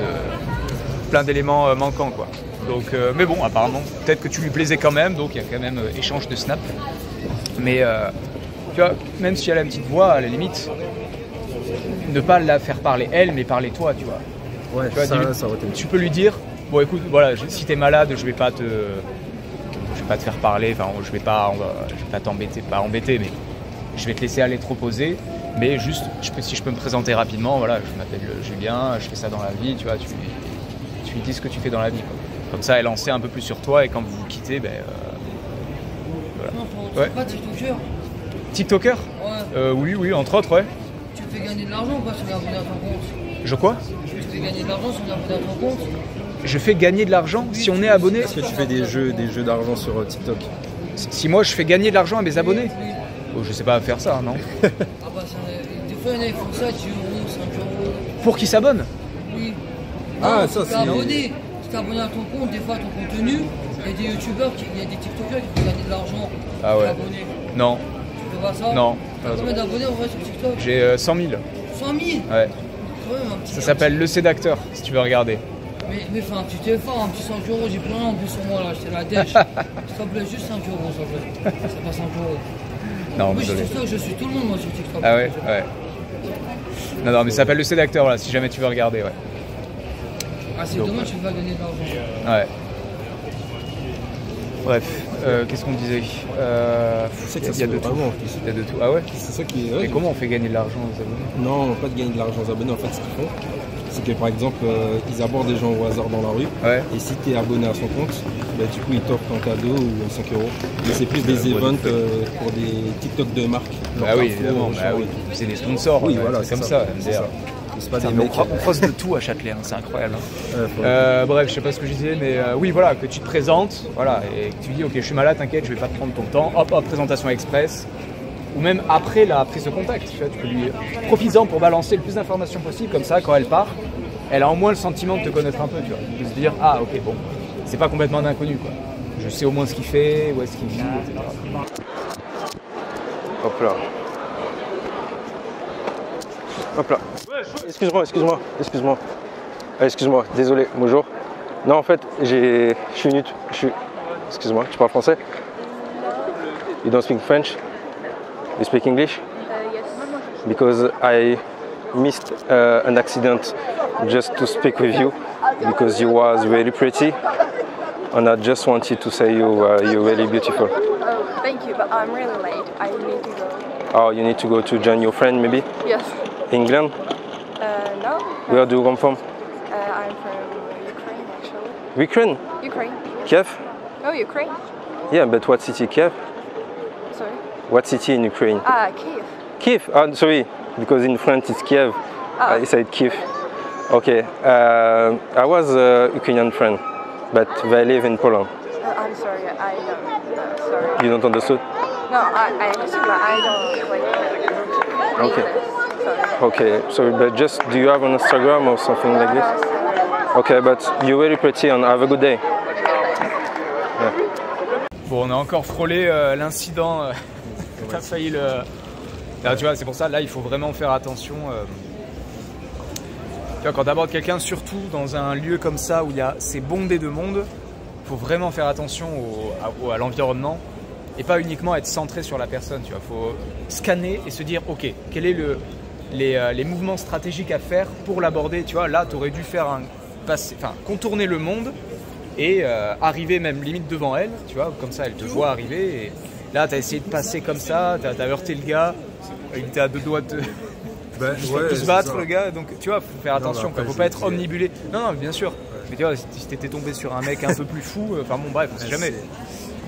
plein d'éléments manquants, quoi. Donc mais bon, apparemment peut-être que tu lui plaisais quand même, donc il y a quand même échange de snap. Mais tu vois, même si elle a une petite voix, à la limite, ne pas la faire parler elle, mais parler toi, tu vois. Ouais, tu vois, ça aurait été... Tu peux lui dire, bon écoute, voilà, si t'es malade, je vais pas te faire parler, enfin je vais pas t'embêter, pas embêter, mais je vais te laisser aller te reposer, mais juste, si je peux me présenter rapidement, voilà, je m'appelle Julien, je fais ça dans la vie, tu vois, tu lui dis ce que tu fais dans la vie, quoi. Comme ça, elle en sait un peu plus sur toi, et quand vous vous quittez, ben voilà. Non, ouais. Pas TikToker. TikToker? Ouais. Oui, entre autres, ouais. Tu fais gagner de l'argent ou pas sur l'abonné à ton compte? Je quoi? Tu fais gagner de l'argent sur l'abonné à ton compte? Je fais gagner de l'argent si on est abonné? Est-ce que tu fais des jeux d'argent sur TikTok? Si moi je fais gagner de l'argent à mes abonnés? Oui. Oh, je sais pas faire ça, non. Ah bah des fois ils font ça, 10 €, 5 €. Pour qu'ils s'abonnent? Oui. Ah, non, ça c'est... abonné. Si t'es abonné à ton compte, des fois à ton contenu, il y a des youtubeurs, il y a des tiktokers qui font gagner de l'argent. Ah ouais. Abonné. Non. Tu fais pas ça? Non. T'as combien d'abonnés en vrai sur TikTok? J'ai 100 000. 100 000? Ouais. Ça s'appelle Le Sédacteur, si tu veux regarder. Mais fais un petit effort, un petit 5 €, j'ai plus rien en plus sur moi là, j'étais la dèche. S'il te plaît, juste 5 €, s'il te plaît. C'est pas 5 €. Non, oui, désolé. je suis tout le monde moi sur TikTok. Ah ouais, ouais. Non, mais ça s'appelle Le Sédacteur, voilà, si jamais tu veux regarder, ouais. Ah, c'est dommage, tu vas gagner de l'argent. Ouais. Bref, qu'est-ce qu'on disait? Il y a de tout. Il y a de tout. Ah ouais? C'est ça qui est... Et comment on fait gagner de l'argent aux abonnés? Non, pas de gagner de l'argent aux abonnés. En fait, ce qu'ils font, c'est que par exemple, ils abordent des gens au hasard dans la rue. Ouais. Et si tu es abonné à son compte, bah, du coup, ils t'offrent un cadeau ou 5 €. Mais c'est plus des events pour des TikTok de marque. Ah oui, évidemment. Bah oui. C'est des sponsors. Oui, voilà, c'est comme ça. C'est pas des mecs... On croise de tout à Châtelet, hein, c'est incroyable. Hein. Bref, je sais pas ce que je disais, mais oui, voilà, que tu te présentes, voilà, et que tu dis, ok, je suis malade, t'inquiète, je vais pas te prendre ton temps, hop, présentation express, ou même après la prise de contact, tu vois, tu peux lui profites-en pour balancer le plus d'informations possible, comme ça, quand elle part, elle a au moins le sentiment de te connaître un peu, tu vois, de se dire, ah, ok, bon, c'est pas complètement un inconnu, quoi. Je sais au moins ce qu'il fait, où est-ce qu'il vit, etc. Hop là. Hop là. Excuse-moi, désolé, bonjour. Non, en fait, Excuse-moi, tu parles français? You don't speak French? You speak English? Yes. Because I missed an accident just to speak with you because you was very pretty and I just wanted to say you're really beautiful. Oh, thank you, but I'm really late. I need to go. Oh, you need to go to join your friend maybe? Yes. England? No. Where do you come from? I'm from Ukraine, actually. Ukraine? Ukraine. Kiev? Oh, Ukraine? Yeah, but what city? Kiev? Sorry? What city in Ukraine? Kiev. Kiev? Oh, sorry, because in France it's Kiev. I said Kiev. Okay. I was a Ukrainian friend, but they live in Poland. I'm sorry, I don't. Sorry. You don't understand? No, I understood, but I don't like. Okay. Sorry. Okay, sorry, but just do you have an Instagram or something like this? Okay, but you're very pretty and have a good day. Yeah. Bon, on a encore frôlé l'incident. T'as failli le. Là, tu vois, c'est pour ça, là, il faut vraiment faire attention. Tu vois, quand t'abordes quelqu'un, surtout dans un lieu comme ça où c'est bondé de monde, il faut vraiment faire attention à l'environnement et pas uniquement être centré sur la personne. Tu vois, faut scanner et se dire, ok, quel est les mouvements stratégiques à faire pour l'aborder. Tu vois, là, tu aurais dû faire contourner le monde et arriver même limite devant elle. Tu vois, comme ça, elle te voit arriver. Et là, tu as essayé de passer comme ça, tu as heurté le gars, il était à deux doigts de se battre, le gars. Donc, tu vois, faut faire attention. Faut pas être omnibulé. Non, bien sûr. Ouais. Mais tu vois, si t'étais tombé sur un mec un peu plus fou, enfin bon, bref, on sait jamais.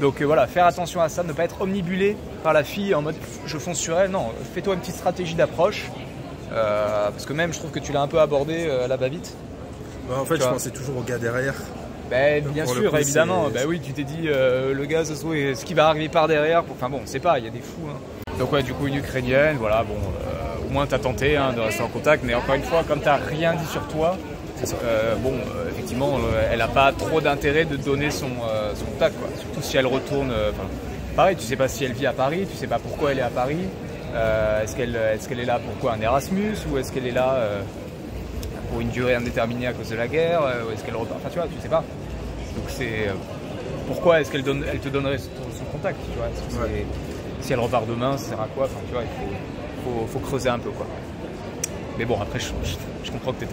Donc voilà, faire attention à ça, ne pas être omnibulé par la fille en mode je fonce sur elle. Non, fais-toi une petite stratégie d'approche. Parce que même, je trouve que tu l'as un peu abordé à la va-vite. Bah, en fait, je pensais toujours au gars derrière. Ben, bien sûr, coup, évidemment. Ben oui, tu t'es dit le gars, ce qui va arriver par derrière. Enfin bon, c'est pas, il y a des fous. Hein. Donc ouais, du coup, une Ukrainienne, voilà, bon, au moins t'as tenté de rester en contact. Mais encore une fois, comme t'as rien dit sur toi, effectivement, elle n'a pas trop d'intérêt de donner son contact, quoi. Surtout si elle retourne. Pareil, tu sais pas si elle vit à Paris, tu sais pas pourquoi elle est à Paris. Est-ce qu'elle est là pour un Erasmus ou est-ce qu'elle est là pour une durée indéterminée à cause de la guerre ou est-ce qu'elle repart, enfin tu vois, tu sais pas. Donc c'est pourquoi est-ce qu'elle te donnerait son contact, tu vois. Si elle repart demain, ça sert à quoi? Enfin, tu vois, il faut creuser un peu, quoi. Mais bon, après, je comprends que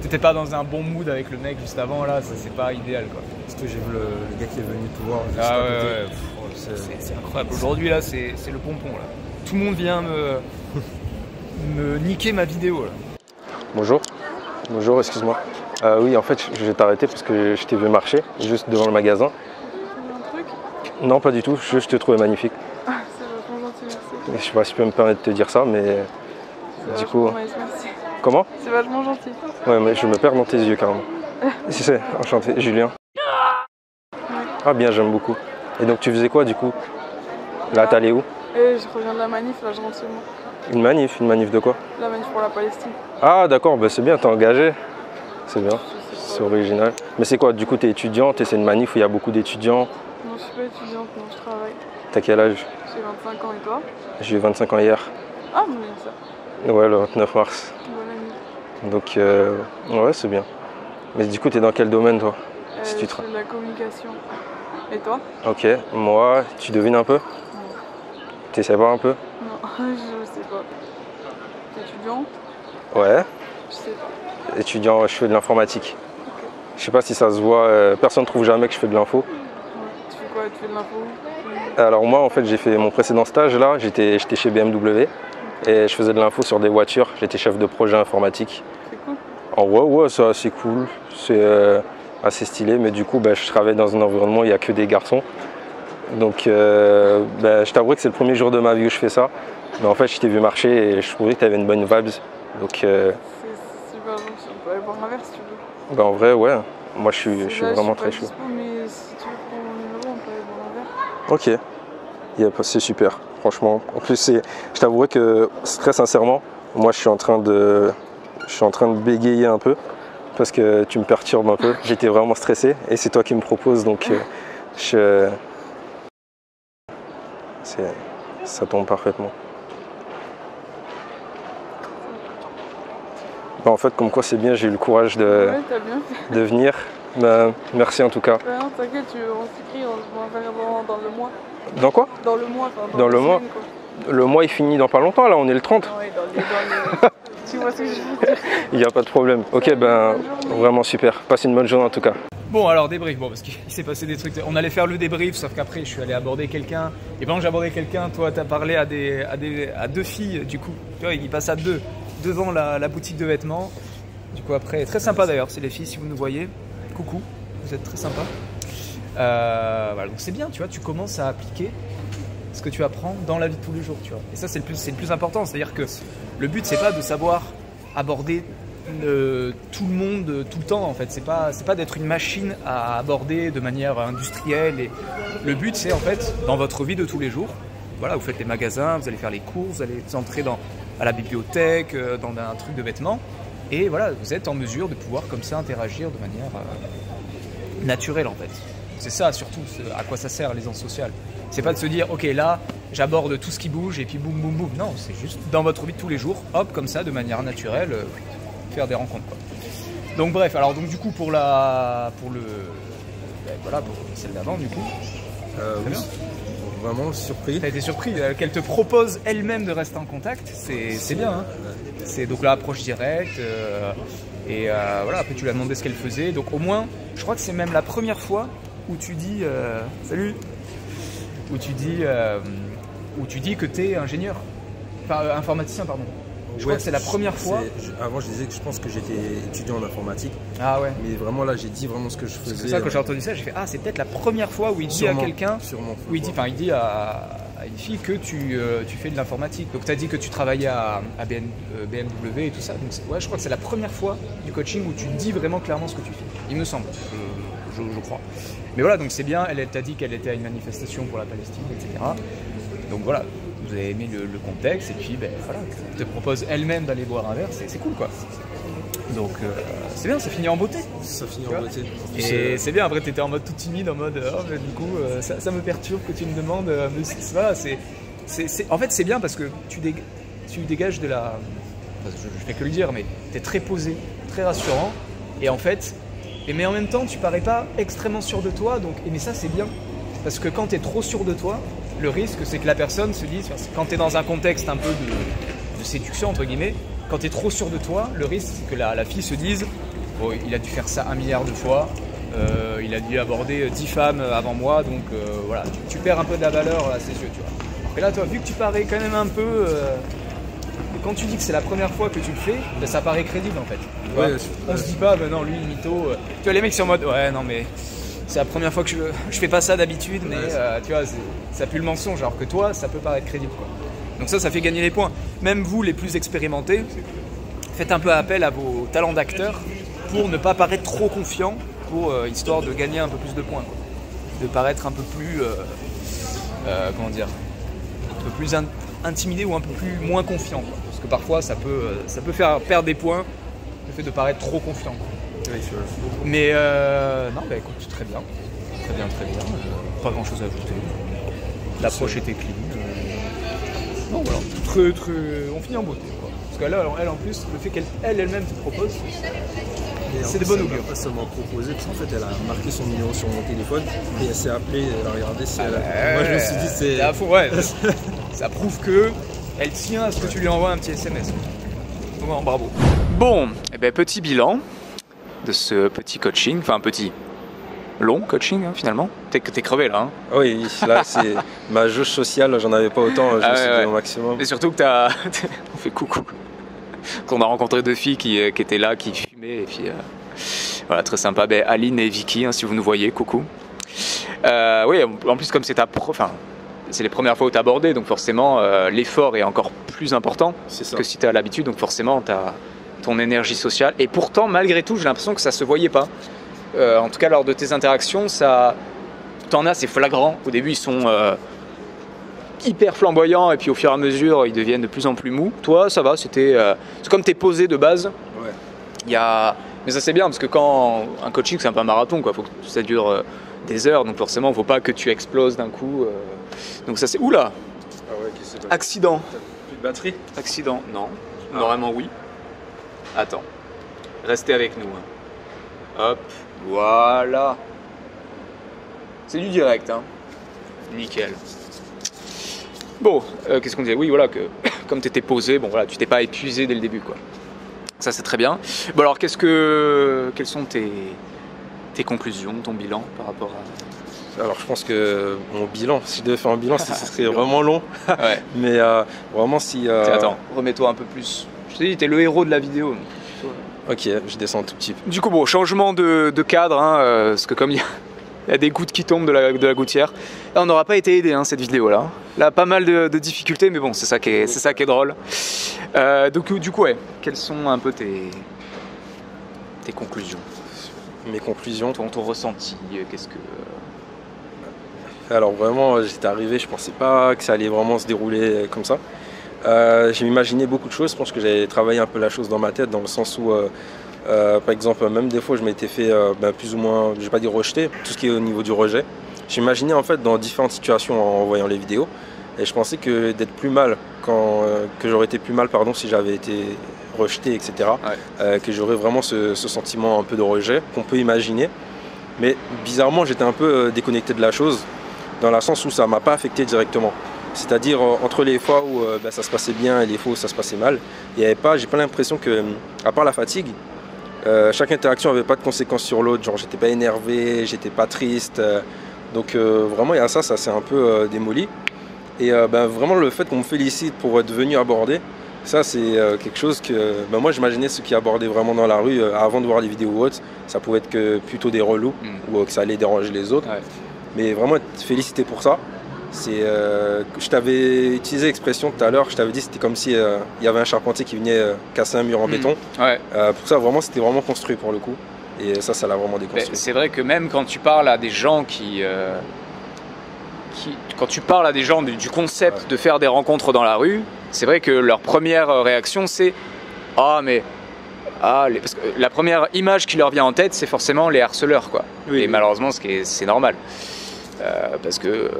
t'étais pas dans un bon mood avec le mec juste avant, là, ça c'est pas idéal, quoi. Parce que j'ai vu le gars qui est venu te voir. Ah ouais, c'est incroyable. Aujourd'hui, là, c'est le pompon, là. Tout le monde vient me niquer ma vidéo, là. Bonjour. Bonjour, excuse-moi. Oui, en fait, je vais t'arrêter parce que je t'ai vu marcher juste devant le magasin. Un truc? Non, pas du tout, je te trouvais magnifique. Ah, c'est vachement gentil, merci. Je sais pas si je peux me permettre de te dire ça, mais du coup... Nice, merci. Comment? C'est vachement gentil. Ouais, mais je me perds dans tes yeux carrément. Si c'est, enchanté, Julien. Ah bien, j'aime beaucoup. Et donc tu faisais quoi du coup? Là, t'es allé où? Et je reviens de la manif, là je rentre chez moi. Une manif de quoi? La manif pour la Palestine. Ah d'accord, bah, c'est bien, t'es engagé. C'est bien, c'est original. Mais c'est quoi, du coup t'es étudiante et c'est une manif où il y a beaucoup d'étudiants? Non, je suis pas étudiante, non, je travaille. T'as quel âge? J'ai 25 ans et toi? J'ai eu 25 ans hier. Ah, mais ça. Ouais, le 29 mars. Bonne année. Donc ouais, c'est bien. Mais du coup t'es dans quel domaine toi? Si tu Je fais de la communication. Et toi? Ok, moi, tu devines un peu? Non. T'essaies pas un peu? Non, je sais pas. T'es étudiante? Ouais. Je sais pas. Étudiant, je fais de l'informatique. Je sais pas si ça se voit, personne ne trouve jamais que je fais de l'info. Ouais. Tu fais quoi? Tu fais de l'info? Alors moi en fait j'ai fait mon précédent stage là, j'étais chez BMW et je faisais de l'info sur des voitures, j'étais chef de projet informatique. C'est cool. En ouais, c'est assez cool, c'est assez stylé, mais du coup je travaille dans un environnement où il n'y a que des garçons. Donc je t'avoue que c'est le premier jour de ma vie où je fais ça. Mais en fait je t'ai vu marcher et je trouvais que tu avais une bonne vibes. Donc C'est super gentil, on peut aller boire un verre si tu veux. en vrai ouais, moi je suis Là, vraiment je suis très pas chaud. dispo, mais si tu veux prendre mon numéro, on peut aller boire un verre. Ok, c'est super, franchement. En plus, je t'avouerai que très sincèrement, moi je suis en train de bégayer un peu parce que tu me perturbes un peu. J'étais vraiment stressé et c'est toi qui me proposes, donc ça tombe parfaitement. En fait, comme quoi c'est bien, j'ai eu le courage Ouais, t'as bien fait. de venir. Merci en tout cas. Non, t'inquiète, on s'écrit, on se voit un verre dans le mois. Dans quoi? Dans le mois, enfin, Dans la le mois? semaine, quoi. Le mois il finit dans pas longtemps, là on est le 30. Ouais, dans les... Tu vois ce que je veux dire? Il n'y a pas de problème. Ok, vraiment super. Passe une bonne journée en tout cas. Bon, alors débrief, parce qu'il s'est passé des trucs. On allait faire le débrief, sauf qu'après, je suis allé aborder quelqu'un. Et pendant que j'abordais quelqu'un, toi, t'as parlé à deux filles, du coup. Tu vois, il passe à deux, devant la boutique de vêtements. Du coup, après, très sympa d'ailleurs, c'est les filles, si vous nous voyez. Coucou, vous êtes très sympa. Voilà, donc c'est bien, tu vois, tu commences à appliquer ce que tu apprends dans la vie de tous les jours, tu vois. Et ça, c'est le plus important. C'est-à-dire que le but, c'est pas de savoir aborder tout le monde tout le temps, en fait. C'est pas d'être une machine à aborder de manière industrielle. Et le but, c'est en fait, dans votre vie de tous les jours, voilà, vous faites les magasins, vous allez faire les courses, vous allez entrer à la bibliothèque, dans un truc de vêtements. Et voilà, vous êtes en mesure de pouvoir comme ça interagir de manière naturelle, en fait. C'est ça surtout à quoi ça sert les ondes sociales. C'est pas de se dire ok là j'aborde tout ce qui bouge et puis boum boum boum. Non, c'est juste dans votre vie de tous les jours, hop comme ça de manière naturelle, faire des rencontres quoi. Donc bref, alors donc du coup pour celle d'avant du coup. Oui, vraiment surpris. T'as été surpris qu'elle te propose elle-même de rester en contact, c'est bien. Hein. C'est donc l'approche directe. Voilà, après tu lui as demandé ce qu'elle faisait. Donc au moins, je crois que c'est même la première fois où tu dis salut, où tu dis que tu es ingénieur, enfin informaticien pardon. Je crois que c'est la première fois. Avant je disais que je pense que j'étais étudiant en informatique. Ah ouais. Mais vraiment là j'ai dit vraiment ce que je faisais. C'est ça quand j'ai entendu ça, j'ai fait ah c'est peut-être la première fois où il dit à quelqu'un, où il dit à une fille que tu fais de l'informatique. Donc tu as dit que tu travaillais à BMW et tout ça. Donc ouais, je crois que c'est la première fois du coaching où tu dis vraiment clairement ce que tu fais. Il me semble, je crois. Mais voilà, donc c'est bien, elle t'a dit qu'elle était à une manifestation pour la Palestine, etc. Donc voilà, vous avez aimé le contexte et puis voilà, elle te propose elle-même d'aller boire un verre, c'est cool quoi. Donc c'est bien, ça finit en beauté. Ça finit en beauté. Et c'est bien, après tu étais en mode tout timide, en mode du coup ça me perturbe que tu me demandes, mais voilà, en fait c'est bien parce que tu dégages de la... Je fais que le dire, mais tu es très posé, très rassurant et en fait... Mais en même temps, tu parais pas extrêmement sûr de toi, mais ça c'est bien. Parce que quand tu es trop sûr de toi, le risque, c'est que la personne se dise, quand tu es dans un contexte un peu de séduction, entre guillemets, quand tu es trop sûr de toi, le risque, c'est que la fille se dise, oh, il a dû faire ça 1 milliard de fois, il a dû aborder 10 femmes avant moi, donc voilà, tu perds un peu de la valeur à ses yeux, tu vois. Et là, toi, vu que tu parais quand même un peu... quand tu dis que c'est la première fois que tu le fais, ben, ça paraît crédible en fait. Ouais, on se dit pas, ben non, lui, mytho. Tu vois, les mecs sont en mode, ouais, non, mais c'est la première fois que je fais pas ça d'habitude, mais tu vois, ça pue le mensonge, alors que toi, ça peut paraître crédible, quoi. Donc ça fait gagner les points. Même vous, les plus expérimentés, faites un peu appel à vos talents d'acteur pour ne pas paraître trop confiant, pour histoire de gagner un peu plus de points, quoi. De paraître un peu plus, comment dire, un peu plus intimidé ou un peu plus moins confiant, quoi. Parce que parfois ça peut faire perdre des points le fait de paraître trop confiant, quoi. Oui, mais non, bah écoute, très bien. Pas grand chose à ajouter. L'approche était clean. Non, voilà. On finit en beauté, quoi. Parce qu'elle en plus, le fait qu'elle-même te propose, c'est de bonne augure. Elle m'a proposé, parce qu'en fait elle a marqué son numéro sur mon téléphone et elle s'est appelée, elle a regardé si moi je me suis dit c'est... Ouais, ça prouve que elle tient à ce que tu lui envoies un petit SMS. Bon, bravo. Bon, et ben, petit bilan de ce petit coaching, enfin petit, long coaching hein, finalement. T'es crevé là. Hein. Oui, là c'est ma jauge sociale, j'en avais pas autant, je me suis dit au maximum. Et surtout que on fait coucou. Qu'on a rencontré 2 filles qui étaient là, qui fumaient, et puis voilà, très sympa. Ben, Aline et Vicky, hein, si vous nous voyez, coucou. Oui, en plus comme c'est c'est les premières fois où tu as abordé, donc forcément l'effort est encore plus important que si tu as l'habitude, donc forcément tu as ton énergie sociale. Et pourtant, malgré tout, j'ai l'impression que ça se voyait pas. En tout cas, lors de tes interactions, t'en as, c'est flagrant. Au début, ils sont hyper flamboyants, et puis au fur et à mesure, ils deviennent de plus en plus mous. Toi, ça va, c'est comme tu es posé de base. Ouais. Mais ça c'est bien, parce que quand un coaching, c'est un peu un marathon, quoi. Faut que ça dure des heures, donc forcément, il ne faut pas que tu exploses d'un coup. Donc ça c'est... Oula, accident. Plus de batterie? Accident, non. Normalement oui. Attends, restez avec nous. Hop, voilà. C'est du direct, hein. Nickel. Bon, qu'est-ce qu'on disait? Oui, voilà, que comme tu étais posé, bon voilà, tu t'es pas épuisé dès le début, quoi. Ça c'est très bien. Bon alors, quelles sont tes conclusions, ton bilan par rapport à... Alors je pense que mon bilan, si je devais faire un bilan, ce serait vraiment long. Ouais. Mais vraiment si... Attends, remets-toi un peu plus. Je te dis, t'es le héros de la vidéo. Ok, je descends un tout petit peu. Du coup, bon, changement de cadre, hein, parce que comme il y a des gouttes qui tombent de la gouttière. Là, on n'aura pas été aidé, hein, cette vidéo-là. Là, pas mal de difficultés, mais bon, c'est ça qui est drôle. Donc, du coup, ouais, quelles sont un peu tes conclusions? Mes conclusions? Ton ressenti, qu'est-ce que... Alors vraiment, j'étais arrivé, je pensais pas que ça allait vraiment se dérouler comme ça. J'ai imaginé beaucoup de choses, je pense que j'avais travaillé un peu la chose dans ma tête, dans le sens où, par exemple, même des fois je m'étais fait plus ou moins, je vais pas dire rejeter, tout ce qui est au niveau du rejet. J'imaginais en fait dans différentes situations en voyant les vidéos, et je pensais que d'être plus mal, que j'aurais été plus mal si j'avais été rejeté, etc. Ouais. Que j'aurais vraiment ce sentiment un peu de rejet qu'on peut imaginer. Mais bizarrement, j'étais un peu déconnecté de la chose, dans le sens où ça ne m'a pas affecté directement. C'est-à-dire entre les fois où ça se passait bien et les fois où ça se passait mal, j'ai pas l'impression que, à part la fatigue, chaque interaction n'avait pas de conséquences sur l'autre. Genre j'étais pas énervé, j'étais pas triste. Donc vraiment il y a ça s'est un peu démoli. Et vraiment le fait qu'on me félicite pour être venu aborder, ça c'est quelque chose que moi j'imaginais ceux qui abordaient vraiment dans la rue avant de voir les vidéos ou autres, ça pouvait être que plutôt des relous ou que ça allait déranger les autres. Ouais. Mais vraiment être félicité pour ça, je t'avais utilisé l'expression tout à l'heure, je t'avais dit c'était comme si il y avait un charpentier qui venait casser un mur en béton. Ouais. Pour ça vraiment c'était vraiment construit pour le coup. Et ça l'a vraiment déconstruit. C'est vrai que même quand tu parles à des gens quand tu parles à des gens du concept de faire des rencontres dans la rue, c'est vrai que leur première réaction c'est « Ah mais... » parce que la première image qui leur vient en tête, c'est forcément les harceleurs, quoi. Oui, et malheureusement, c'est normal. Parce que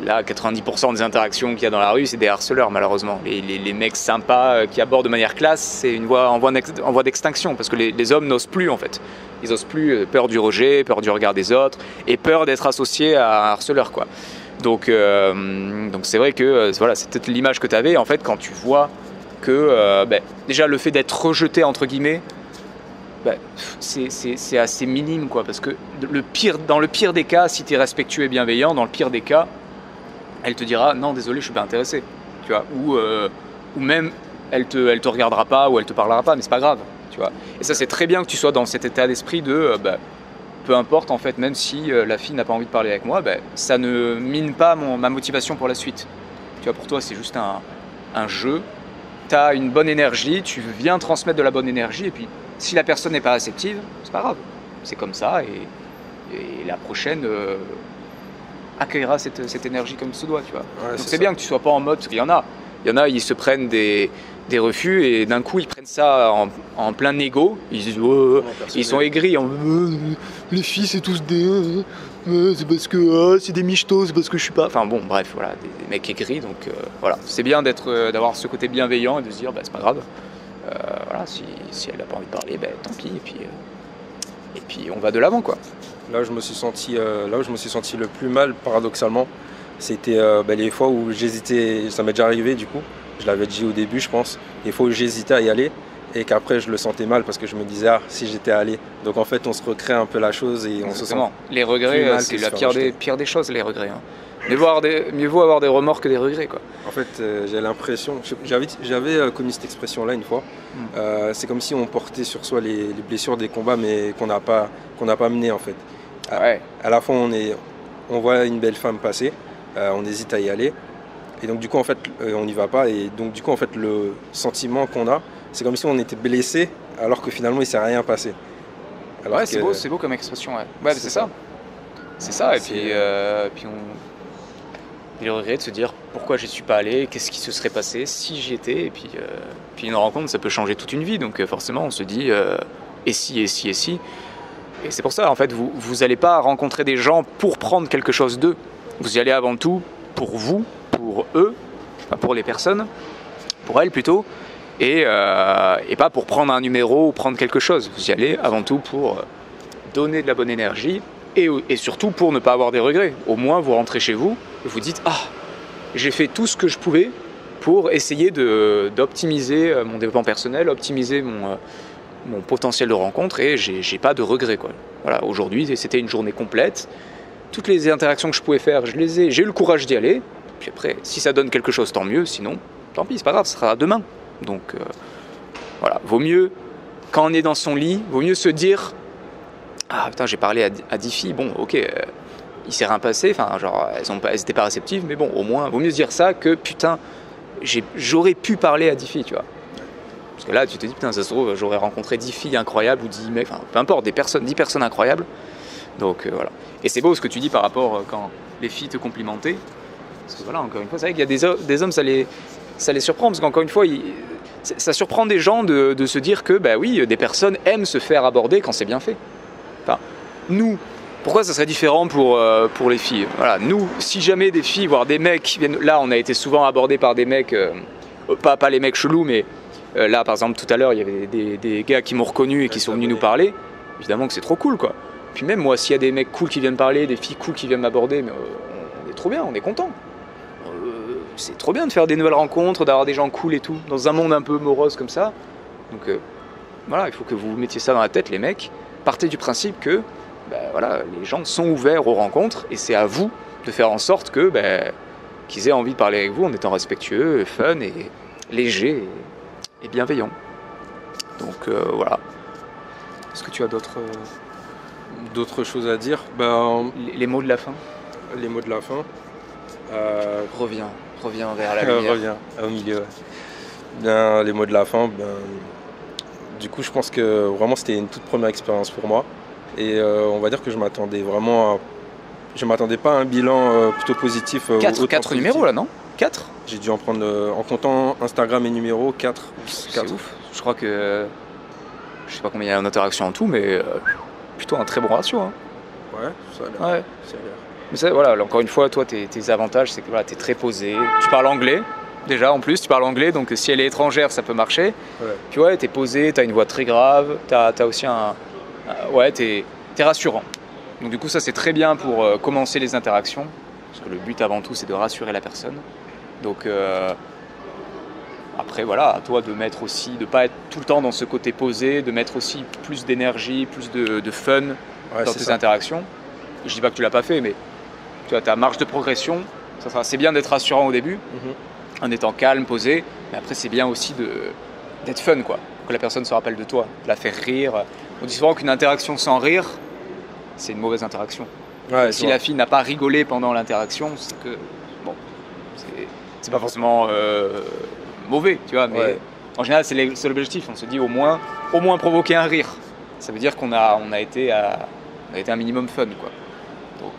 là, 90% des interactions qu'il y a dans la rue, c'est des harceleurs, malheureusement. Les mecs sympas qui abordent de manière classe, c'est en voie d'extinction, parce que les hommes n'osent plus, en fait. Ils n'osent plus, peur du rejet, peur du regard des autres, et peur d'être associés à un harceleur, quoi. Donc c'est vrai que voilà, c'est peut-être l'image que tu avais en fait quand tu vois que déjà le fait d'être rejeté entre guillemets, c'est assez minime quoi, parce que dans le pire des cas, si tu es respectueux et bienveillant, dans le pire des cas, elle te dira non désolé je suis pas intéressé, tu vois, ou même elle te regardera pas ou elle te parlera pas, mais c'est pas grave, tu vois. Et ça c'est très bien que tu sois dans cet état d'esprit de peu importe en fait, même si la fille n'a pas envie de parler avec moi, ça ne mine pas ma motivation pour la suite. Tu vois, pour toi c'est juste un jeu, tu as une bonne énergie, tu viens transmettre de la bonne énergie, et puis si la personne n'est pas réceptive, c'est pas grave, c'est comme ça, et la prochaine accueillera cette énergie comme il se doit, tu vois. Ouais, donc c'est bien que tu sois pas en mode, parce qu'il y en a, ils se prennent des refus et d'un coup ils prennent ça en plein négo, ils disent ils sont aigris, les filles c'est tous des c'est parce que c'est des michtos, c'est parce que je suis pas, enfin bon bref voilà, des mecs aigris, donc voilà, c'est bien d'avoir ce côté bienveillant et de se dire c'est pas grave, voilà, si elle n'a pas envie de parler, tant pis, et puis on va de l'avant quoi. Là où je me suis senti le plus mal paradoxalement, c'était les fois où j'hésitais, ça m'est déjà arrivé du coup, je l'avais dit au début je pense, les fois où j'hésitais à y aller et qu'après je le sentais mal parce que je me disais si j'étais allé. Donc en fait on se recrée un peu la chose et on se sent. Les regrets c'est la pire des choses, les regrets. Hein. Mieux vaut avoir des remords que des regrets quoi. En fait j'ai l'impression, j'avais connu cette expression là une fois, c'est comme si on portait sur soi les blessures des combats mais qu'on n'a pas mené en fait. À la fois on voit une belle femme passer, on hésite à y aller. Et donc du coup en fait on n'y va pas, et donc du coup en fait le sentiment qu'on a, c'est comme si on était blessé alors que finalement il ne s'est rien passé. Alors c'est beau comme expression, ouais c'est ça. C'est ça, et puis le regret de se dire pourquoi je ne suis pas allé, qu'est-ce qui se serait passé si j'y étais, et puis une rencontre ça peut changer toute une vie, donc forcément on se dit et si. Et c'est pour ça en fait vous n'allez pas rencontrer des gens pour prendre quelque chose d'eux, vous y allez avant tout pour vous, pour eux, enfin pour les personnes, pour elles plutôt, et pas pour prendre un numéro ou prendre quelque chose. Vous y allez avant tout pour donner de la bonne énergie et surtout pour ne pas avoir des regrets. Au moins vous rentrez chez vous et vous dites j'ai fait tout ce que je pouvais pour essayer d'optimiser mon développement personnel, optimiser mon potentiel de rencontre, et j'ai pas de regrets quoi. Voilà, aujourd'hui c'était une journée complète. Toutes les interactions que je pouvais faire, j'ai eu le courage d'y aller. Puis après, si ça donne quelque chose, tant mieux. Sinon, tant pis, c'est pas grave, ce sera demain. Donc voilà, vaut mieux, quand on est dans son lit, vaut mieux se dire putain, j'ai parlé à 10 filles, bon, ok, il s'est rien passé, enfin, genre, elles étaient pas réceptives, mais bon, au moins, vaut mieux se dire ça que putain, j'aurais pu parler à 10 filles, tu vois. Parce que là, tu te dis, putain, ça se trouve, j'aurais rencontré 10 filles incroyables ou 10 mecs, enfin, peu importe, 10 personnes incroyables. Donc voilà. Et c'est beau ce que tu dis par rapport quand les filles te complimentaient. Parce que voilà, encore une fois, c'est vrai qu'il y a des hommes, ça les surprend. Parce qu'encore une fois, ça surprend des gens de se dire que, oui, des personnes aiment se faire aborder quand c'est bien fait. Enfin, nous, pourquoi ça serait différent pour les filles? Voilà, nous, si jamais des filles, voire des mecs viennent. Là, on a été souvent abordés par des mecs, pas les mecs chelous, mais là, par exemple, tout à l'heure, il y avait des gars qui m'ont reconnu et qui sont venus nous parler. Évidemment que c'est trop cool, quoi. Puis même moi, s'il y a des mecs cool qui viennent parler, des filles cool qui viennent m'aborder, mais on est trop bien, on est content. C'est trop bien de faire des nouvelles rencontres, d'avoir des gens cool et tout, dans un monde un peu morose comme ça. Donc voilà, il faut que vous mettiez ça dans la tête, les mecs. Partez du principe que voilà, les gens sont ouverts aux rencontres, et c'est à vous de faire en sorte que qu'ils aient envie de parler avec vous en étant respectueux, fun et léger et bienveillant. Donc voilà. Est-ce que tu as d'autres choses à dire? Les mots de la fin. Les mots de la fin. Reviens vers la lumière. Reviens au milieu. Bien, les mots de la fin. Du coup, je pense que vraiment c'était une toute première expérience pour moi. Et on va dire que je m'attendais pas à un bilan plutôt positif. 4 numéros là, non? 4? J'ai dû en prendre, en comptant Instagram et numéro, 4. C'est ouf. Je crois que je sais pas combien il y a d'interaction en tout, mais plutôt un très bon ratio. Hein. Ouais, ça a l'air. Ouais. Mais ça, voilà, encore une fois, toi, tes avantages, c'est que voilà, tu es très posé. Tu parles anglais, déjà, en plus, tu parles anglais, donc si elle est étrangère, ça peut marcher. Ouais. Puis ouais, tu es posé, tu as une voix très grave, tu as aussi ouais, tu es rassurant. Donc du coup, ça, c'est très bien pour commencer les interactions. Parce que le but avant tout, c'est de rassurer la personne. Donc après, voilà, à toi de mettre aussi, de pas être tout le temps dans ce côté posé, de mettre aussi plus d'énergie, plus de fun dans tes interactions. Je dis pas que tu l'as pas fait, mais tu as ta marge de progression. C'est bien d'être rassurant au début, en étant calme, posé, mais après c'est bien aussi d'être fun, quoi. Que la personne se rappelle de toi, de la faire rire. On dit souvent qu'une interaction sans rire, c'est une mauvaise interaction. Ouais, si la fille n'a pas rigolé pendant l'interaction, c'est que bon, c'est pas forcément mauvais, tu vois, mais en général c'est l'objectif. On se dit au moins provoquer un rire. Ça veut dire qu'on a été un minimum fun, quoi. Donc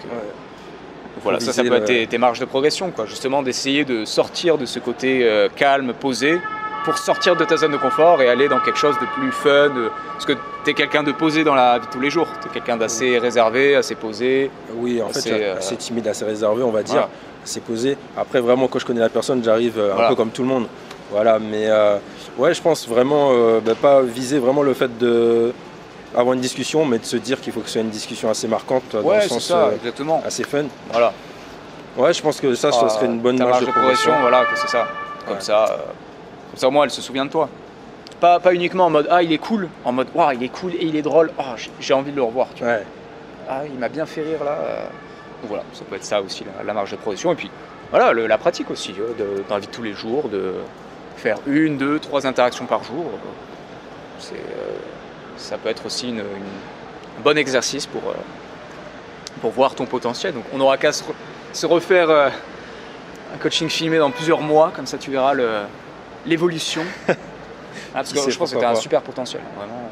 voilà, ça peut être tes marges de progression, quoi. Justement d'essayer de sortir de ce côté calme, posé, pour sortir de ta zone de confort et aller dans quelque chose de plus fun. Parce que tu es quelqu'un de posé dans la vie de tous les jours. Tu es quelqu'un d'assez réservé, assez posé. Oui, en fait, assez timide, assez réservé, on va dire. Assez posé. Après, vraiment, quand je connais la personne, j'arrive un peu comme tout le monde. Voilà, mais ouais, je pense vraiment pas viser vraiment le fait d'avoir une discussion, mais de se dire qu'il faut que ce soit une discussion assez marquante, dans le sens exactement. assez fun. Voilà. Ouais, je pense que ça serait une bonne marge de progression. Voilà, que c'est ça. Comme ça, au moins, elle se souvient de toi. Pas uniquement en mode il est cool, en mode il est cool et il est drôle, j'ai envie de le revoir. Tu vois. Il m'a bien fait rire là. Donc voilà, ça peut être ça aussi, la marge de progression. Et puis voilà, la pratique aussi, dans la vie de tous les jours, de faire 1, 2, 3 interactions par jour. Ça peut être aussi un bon exercice pour voir ton potentiel. Donc on n'aura qu'à se refaire un coaching filmé dans plusieurs mois, comme ça tu verras l'évolution. Parce que je pense que tu as un super potentiel. Vraiment,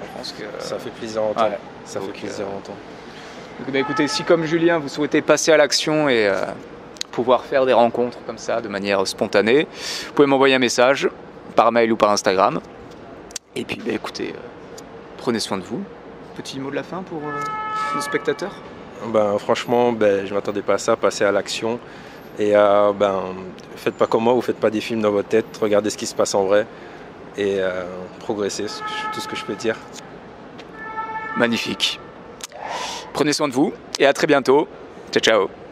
je pense que ça fait plaisir à entendre. Ça fait plaisir à entendre. Donc, écoutez, si comme Julien, vous souhaitez passer à l'action et pouvoir faire des rencontres comme ça de manière spontanée, vous pouvez m'envoyer un message par mail ou par Instagram. Et puis, écoutez, prenez soin de vous. Petit mot de la fin pour nos spectateurs. Franchement, je ne m'attendais pas à ça, passer à l'action. Et faites pas comme moi, vous faites pas des films dans votre tête, regardez ce qui se passe en vrai et progressez, tout ce que je peux dire. Magnifique. Prenez soin de vous et à très bientôt. Ciao, ciao.